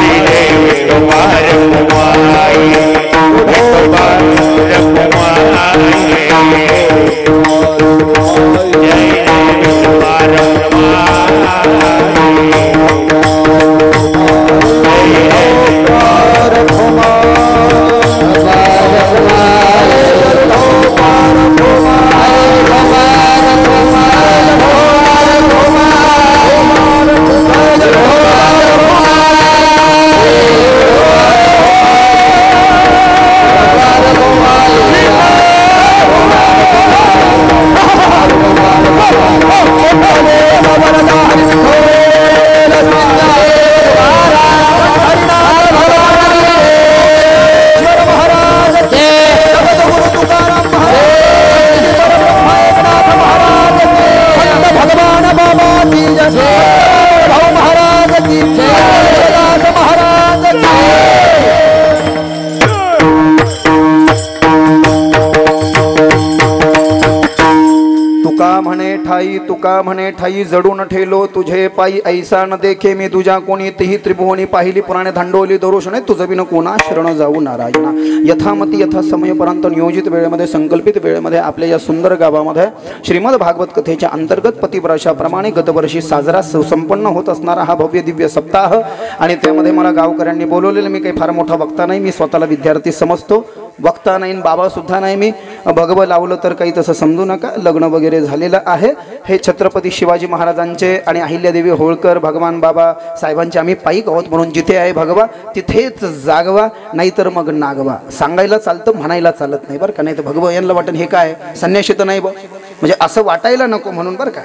तुका म्हणे ठाई जडून ठेलो तुझे पायी ऐसा न देखे मी तुझ्या कोणी तेही त्रिभुवनी पाहिली पुराणे धांडोली दरोषणे तुझं बिन कोणा शरण जाऊ नारायणा. यथामती यथा समयपर्यंत नियोजित वेळेमध्ये संकल्पित वेळेमध्ये आपल्या या सुंदर गावामध्ये श्रीमद भागवत कथेच्या अंतर्गत पतिवर्षाप्रमाणे गतवर्षी साजरा सुसंपन्न होत असणारा हा भव्य दिव्य सप्ताह आणि त्यामध्ये मला गावकऱ्यांनी बोलवलेलं. मी काही फार मोठा वक्ता नाही, मी स्वतःला विद्यार्थी समजतो, वक्ता नाही बाबा सुद्धा नाही. मी भगवं लावलं तर काही तसं समजू नका. लग्न वगैरे झालेलं आहे. हे छत्रपती शिवाजी महाराजांचे आणि अहिल्यादेवी होळकर भगवान बाबा साहेबांचे आम्ही पायीक आहोत म्हणून जिथे आहे भगवा तिथेच जागवा, नाहीतर मग नागवा. सांगायला चालतं, म्हणायला चालत नाही बरं का. नाही तर भगवं यांना वाटण हे काय संन्याशी तर नाही बा, म्हणजे असं वाटायला नको म्हणून बरं का.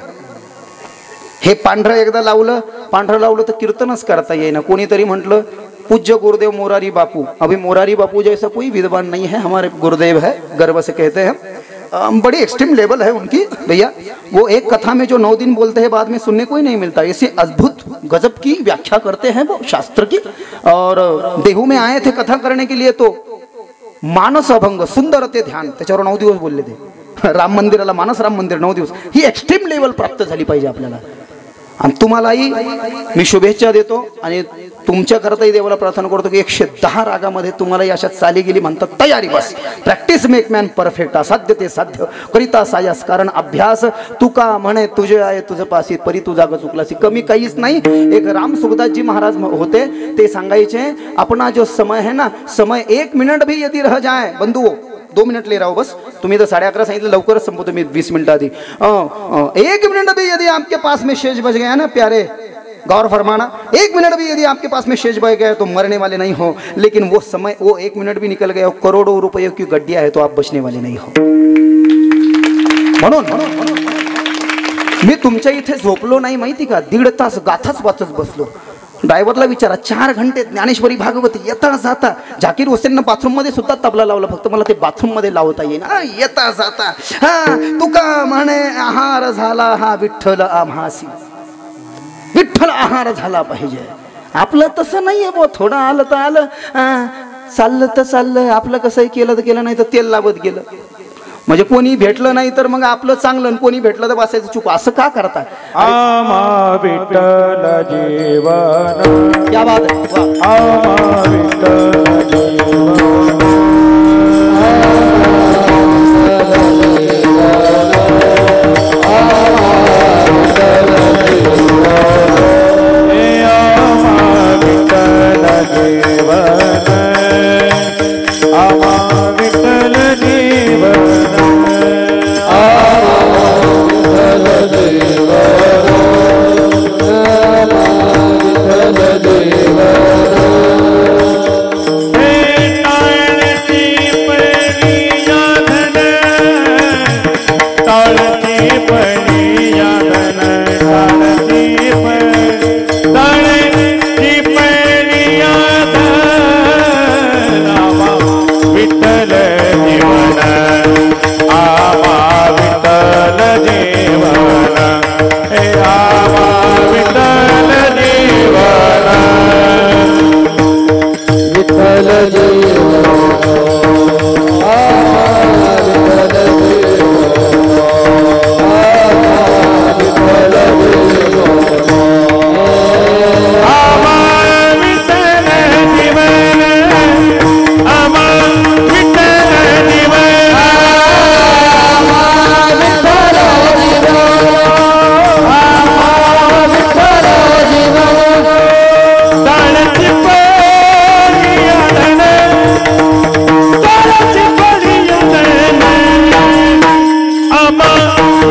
हे पांढरं एकदा लावलं, पांढरं लावलं तर कीर्तनच करता येईना. कोणीतरी म्हटलं पूज्य गुरुदेव मोरारी बापू, अभी मोरारी बापू जैसा कोई विद्वान नहीं है, हमारे गुरुदेव है, गर्व से कहते हैं. बड़ी एक्सट्रीम लेवल है उनकी भैया. वो एक कथा में जो 9 दिन बोलते हैं बाद में सुनने को ही नहीं मिलता. ऐसे अद्भुत गजब की व्याख्या करते हैं वो शास्त्र की. और देहू में आए थे कथा करने के लिए तो मानस अभंग सुंदर ते ध्यान त्याच्यावर 9 दिवस बोलले ते. राम मंदिराला मानस राम मंदिर 9 दिवस. ही एक्स्ट्रीम लेवल प्राप्त झाली पाहिजे आपल्याला. आणि तुम्हालाही मी शुभेच्छा देतो आणि तुमच्याकरताही देवाला प्रार्थना करतो की 110 रागामध्ये तुम्हालाही अशा चाली गेली म्हणतात. तयारी बस. Practice make man perfect. असाध्य ते साध्य करिता सायास कारण अभ्यास. तुका म्हणे तुझे आहे तुझं पासी परी तू जागा चुकलासी. कमी काहीच नाही. एक राम सुखदासजी महाराज होते, ते सांगायचे अपना जो समय है ना, समय 1 मिनट भी यदि रह जाए बंधुओं 2 मिनट ले रहा हो बस. तुम्ही तर 11:30 सांगितलं, लवकरच संपवतो मी 20 मिनिट आधी. 1 मिनट भी यदि आपके पास में शेष बच गया ना प्यारे, गौर फरमाना, 1 मिनट भी यदि आपके पास में शेष बच गया तो मरने वाले नहीं हो. लेकिन वो समय, वो 1 मिनट भी निकल गया, करोड़ों रुपये की गड्डिया है तो आप बचने वाले नहीं हो. म्हणून मी तुमच्या इथे झोपलो नाही माहिती का. 1.5 तास गाथाच वाचत बसलो. ड्रायव्हरला विचारा 4 घंटे ज्ञानेश्वरी भागवती येता जाता. झाकीर हुसेननं बाथरूम मध्ये सुद्धा तबला लावला, फक्त मला ते बाथरूम मध्ये लावता येईल. येता जाता तुका म्हणे आहार झाला हा विठ्ठल आम्हासी. विठ्ठल आहार झाला पाहिजे. आपलं तसं नाहीये बुवा. थोडं आलं तर आलं, चाललं तर चाललं. आपलं कसंही केलं तर केलं, नाही तर तेल लावत गेलं. म्हणजे कोणी भेटलं नाही तर मग आपलं चांगलं, कोणी भेटलं तर बसायचं चूप. असं का करता. आम्हा विठ्ठल जीवन. क्या बात आहे. आम्हा विठ्ठल जीवन. विठ्ठल जीवन.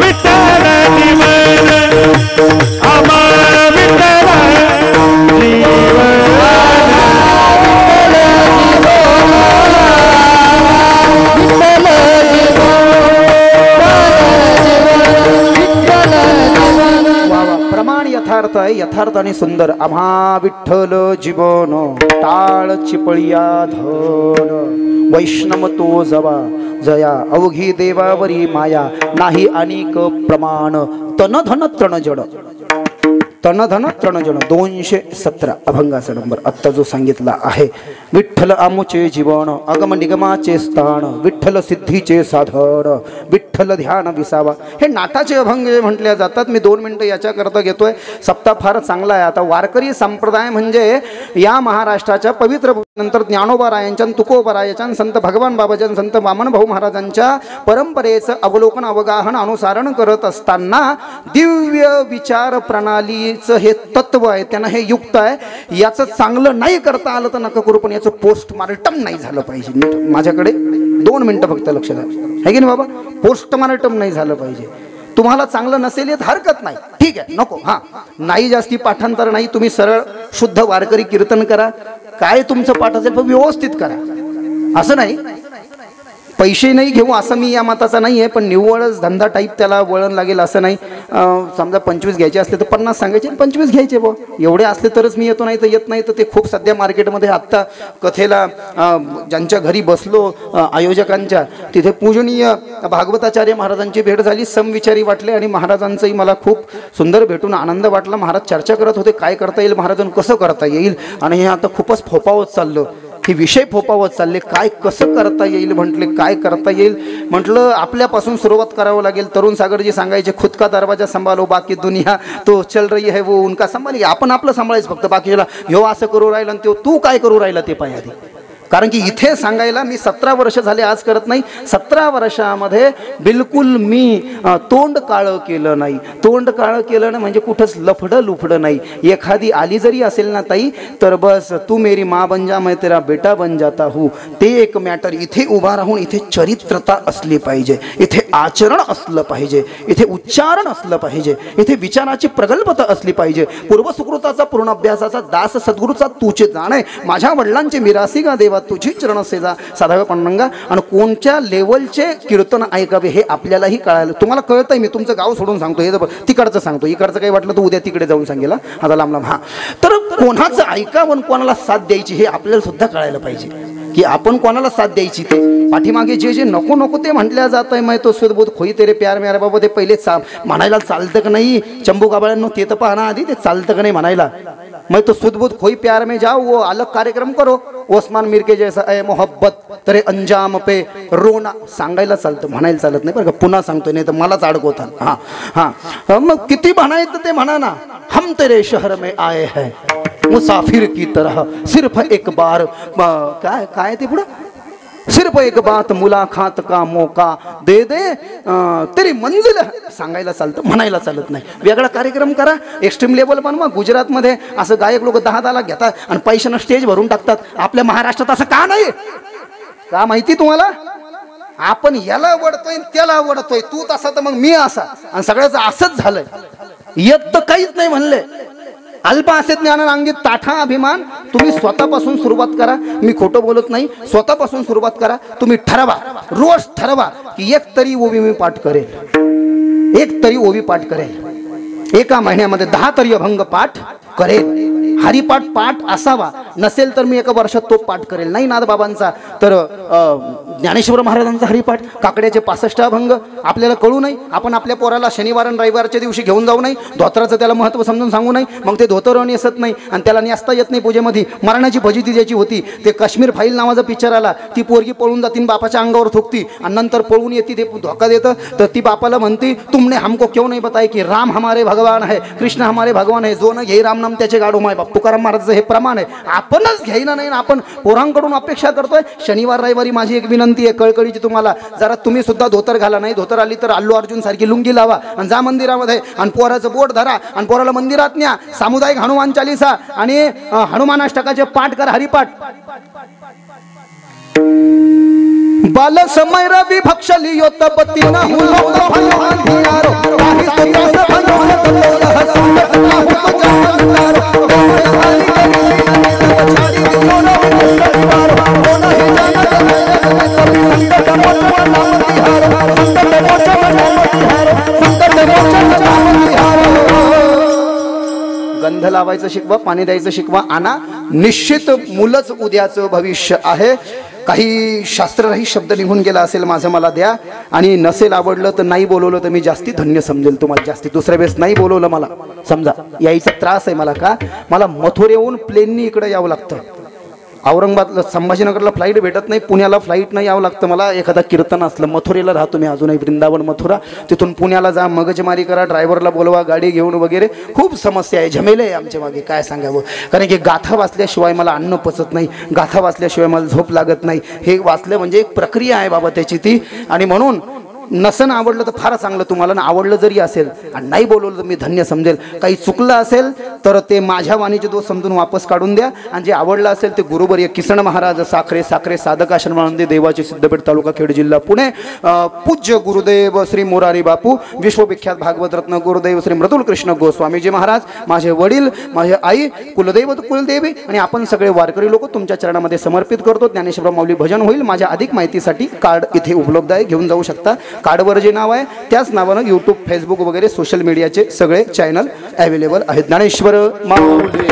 विठ्ठल जीवन आम्हा विठ्ठल जीवन प्रमाण यथार्थ आहे, यथार्थ आणि सुंदर. आम्हा विठ्ठल जीवन टाळ चिपळिया धन वैष्णव तो जवा जया अवघी देवावरी माया नाही अनेक प्रमाण तन धन तृण जड तनधन तृणजन 217 अभंगाचा नंबर आत्ता जो सांगितला आहे. विठ्ठल आमुचे जीवन अगम निगमाचे स्थान विठ्ठल सिद्धीचे साधन विठ्ठल ध्यान विसावा. हे नाटाचे अभंग जे म्हटले जातात. मी 2 मिनिटं याच्याकरता घेतोय. सप्ताह फार चांगला आहे. आता वारकरी संप्रदाय म्हणजे या महाराष्ट्राच्या पवित्र नंतर ज्ञानोबारायांच्या तुकोबारायांच्या संत भगवान बाबाच्या संत वामन भाऊ महाराजांच्या परंपरेचं अवलोकन अवगाहन अनुसरण करत असताना दिव्य विचार प्रणाली हे तत्व आहे त्यांना हे युक्त आहे. याचं चांगलं नाही करता आलं तर नका करू पण याचं पोस्टमार्टम नाही झालं पाहिजे. माझ्याकडे 2 मिनिटं फक्त लक्ष द्या आहे की नाही बाबा. पोस्टमार्टम नाही झालं पाहिजे. तुम्हाला चांगलं नसेल येत हरकत नाही ठीक आहे नको हां नाही जास्ती पाठांतर नाही. तुम्ही सरळ शुद्ध वारकरी कीर्तन करा. काय तुमचं पाठ असेल पण व्यवस्थित करा. असं नाही पैसे नाही घेऊ असं मी या मताचा नाही आहे पण निव्वळच धंदा टाईप त्याला वळण लागेल असं नाही. समजा 25 घ्यायचे असले तर 50 सांगायचे 25 घ्यायचे बो एवढे असले तरच मी येतो नाही तर येत नाही. तर ते खूप सध्या मार्केटमध्ये आत्ता कथेला ज्यांच्या घरी बसलो आयोजकांच्या तिथे पूजनीय भागवताचार्य महाराजांची भेट झाली. समविचारी वाटले आणि महाराजांचंही मला खूप सुंदर भेटून आनंद वाटला. महाराज चर्चा करत होते काय करता येईल महाराजांना कसं करता येईल आणि हे आता खूपच फोपावत चाललं. हे विषय फोपावत चालले. काय कसं करता येईल म्हटले काय करता येईल म्हटलं आपल्यापासून सुरुवात करावं लागेल. तरुण सागरजी सांगायचे खुद का दरवाजा सांभाळो बाकी दुनिया तो चल रही है वो उनका सांभाळी. आपण आपलं सांभाळायचं फक्त बाकीला ह्यो असं करू राहिलं आणि तू काय करू राहिला ते पाहिजे आधी. कारण की इथे सांगायला मी 17 वर्ष झाले आज करत नाही. 17 वर्षामध्ये बिलकुल मी तोंड काळं केलं नाही. तोंड काळं केलं ना म्हणजे कुठंच लफडं लुफडं नाही. एखादी आली जरी असेल ना ताई तर बस तू मेरी माँ बन जा मैं तेरा बेटा बन जाता हूँ ते एक मॅटर. इथे उभा राहून इथे चरित्रता असली पाहिजे. इथे आचरण असलं पाहिजे. इथे उच्चारण असलं पाहिजे. इथे विचाराची प्रगल्भता असली पाहिजे. पूर्वसुकृताचा पूर्ण अभ्यासाचा दास सद्गुरूचा तूचे जाणे माझ्या वडिलांचे मिरासी का देवा तुझी चरण सेजा साधावे पण्णंगा. आणि कोणत्या लेवलचे कीर्तन ऐकावे हे आपल्यालाही कळायला तुम्हाला कळतंय. मी तुमचं गाव सोडून सांगतो हे तिकडचं सांगतो. इकडचं काही वाटलं तर उद्या तिकडे जाऊन सांगेल आता लांब लांब. हां तर कोणाचं ऐकावं कोणाला साथ द्यायची हे आपल्याला सुद्धा कळायला पाहिजे की आपण कोणाला साथ द्यायची. ते पाठीमागे जे जे नको नको ते म्हटल्या जात आहे. तो सुदबोध खोई तेरे प्यार मेरा बाबा ते पहिले म्हणायला चालतं का नाही. चंबू गाबाळ्यांनो ते तर पाहना आधी ते चालतं का नाही म्हणायला. मैं तो सुदबुद खोई प्यार में जाओ वो अलग कार्यक्रम करो. ओस्मान मीर के जैसा ए मोहब्बत तेरे अंजाम पे रोना सांगायला चालतं म्हणायला चालत नाही बरं का. पुन्हा सांगतोय नाही तर मलाच अडकवता. हां हां मग किती म्हणायचं ते म्हणा ना. हम तेरे शहर में आए हैं मुसाफिर की तरह सिर्फ एक बार काय काय ते पुढं सिर्फ एक बात मुलाकात का मौका दे दे तेरी मंजिल सांगायला चालतं म्हणायला चालत नाही. वेगळा कार्यक्रम करा. एक्स्ट्रीम लेवल बनवा. गुजरातमध्ये असं गायक लोक 10 लाख घेतात आणि पैशानं स्टेज भरून टाकतात. आपल्या महाराष्ट्रात असं का नाही का माहिती तुम्हाला. आपण याला आवडतोय त्याला आवडतोय. तू तसा तर मग मी असा आणि सगळ्याचं असंच झालंय. येत तर काहीच नाही म्हणले. अल्प असे ज्ञान अंगी ताठा अभिमान. तुम्ही स्वतःपासून सुरुवात करा. मी खोटं बोलत नाही. स्वतःपासून सुरुवात करा. तुम्ही ठरवा रोज ठरवा की एक तरी ओवी मी पाठ करेल. एक तरी ओवी पाठ करेल. एका महिन्यामध्ये 10 तरी अभंग पाठ करेल. हरिपाठ पाठ असावा. नसेल तर मी एका वर्षात तो पाठ करेल. नाही नाथबाबांचा तर ज्ञानेश्वर महाराजांचा हरिपाठ काकड्याचे 65 अभंग आपल्याला कळू नाही. आपण आपल्या पोराला शनिवार आणि रविवारच्या दिवशी घेऊन जाऊ नाही. धोत्राचं त्याला महत्त्व समजून सांगू नाही. मग ते धोतर नेसत नाही आणि त्याला नेसता येत नाही. पूजेमध्ये मरणाची फजिती ज्याची होती ते काश्मीर फाईल नावाचा पिक्चर आला. ती पोरगी पळून जाती बापाच्या अंगावर थुकती आणि नंतर पळून येते. ते धोका देतं तर ती बापाला म्हणती तुमने हमको क्यों नहीं बताया की राम हमारे भगवान है कृष्ण हमारे भगवान है जो न घे राम नाम त्याचे गाडो माय बाप. तुकाराम महाराजांचं हे प्रमाण आहे. आपणच घ्यायना नाही. आपण पोरांकडून अपेक्षा करतोय. शनिवार रविवारी माझी एक विनंती आहे कळकळीची तुम्हाला. जरा तुम्ही सुद्धा धोतर घाला. नाही धोतर आली तर अल्लू अर्जुन सारखी लुंगी लावा आणि जा मंदिरामध्ये आणि पोराचं बोट धरा आणि पोराला मंदिरात न्या. सामुदायिक हनुमान चालीसा आणि हनुमान अष्टकाचे पाठ करा. हरिपाठ बाल समय रवि भक्षलियो तब तीन हुलो भयो अंधियारो काही सुतास भनो तब संकट ना हो जातारो हाली करी छाड़ी दियोरो परिवार हो नहीं जाना संकट मोचन नाम तिहारो संकट मोचन नाम तिहारो संकट मोचन नाम तिहारो गंध लावायचं शिकवा पाणी द्यायचं शिकवा आणा निश्चित मुलंच उद्याचं भविष्य आहे काही शास्त्रही शब्द निघून गेला असेल माझं मला द्या आणि नसेल आवडलं तर नाही बोलवलं तर मी जास्ती धन्य समजेल तुम्हाला जास्ती दुसऱ्या वेळेस नाही बोलवलं मला समजा यायचा त्रास आहे मला का मला मथुरेहून प्लेननी इकडे यावं लागतं औरंगाबादला संभाजीनगरला फ्लाईट भेटत नाही पुण्याला फ्लाईट नाही यावं लागतं मला एखादा कीर्तन असलं मथुरेला राहतो मी अजूनही वृंदावन मथुरा तिथून पुण्याला जा मगजमारी करा ड्रायव्हरला बोलवा गाडी घेऊन वगैरे खूप समस्या आहे झमेले आहे आमच्या मागे काय सांगावं कारण की गाथा वाचल्याशिवाय मला अन्न पचत नाही गाथा वाचल्याशिवाय मला झोप लागत नाही हे वाचलं म्हणजे एक प्रक्रिया आहे बाबा त्याची ती आणि म्हणून नसन आवडलं तर फार चांगलं तुम्हाला ना आवडलं जरी असेल आणि नाही बोलवलं तर मी धन्य समजेल काही चुकलं असेल तर ते माझ्या वाणीचे दोष समजून वापस काढून द्या आणि जे आवडलं असेल ते गुरुवर्य किसन महाराज साखरे साखरे साधक आश्रमानंदी देवाचे सिद्धपेठ तालुका खेड जिल्हा पुणे पूज्य गुरुदेव श्री मोरारी बापू विश्वविख्यात भागवत रत्न गुरुदेव श्री मृदुल कृष्ण गोस्वामीजी महाराज माझे वडील माझे आई कुलदैव कुलदेवी आणि आपण सगळे वारकरी लोक तुमच्या चरणामध्ये समर्पित करतो ज्ञानेश्वर माऊली भजन होईल माझ्या अधिक माहितीसाठी कार्ड इथे उपलब्ध आहे घेऊन जाऊ शकता कार्डवर जे नाव आहे त्याच नावानं यूट्यूब फेसबुक वगैरे सोशल मीडियाचे सगळे चॅनल अवेलेबल आहेत ज्ञानेश्वर माऊली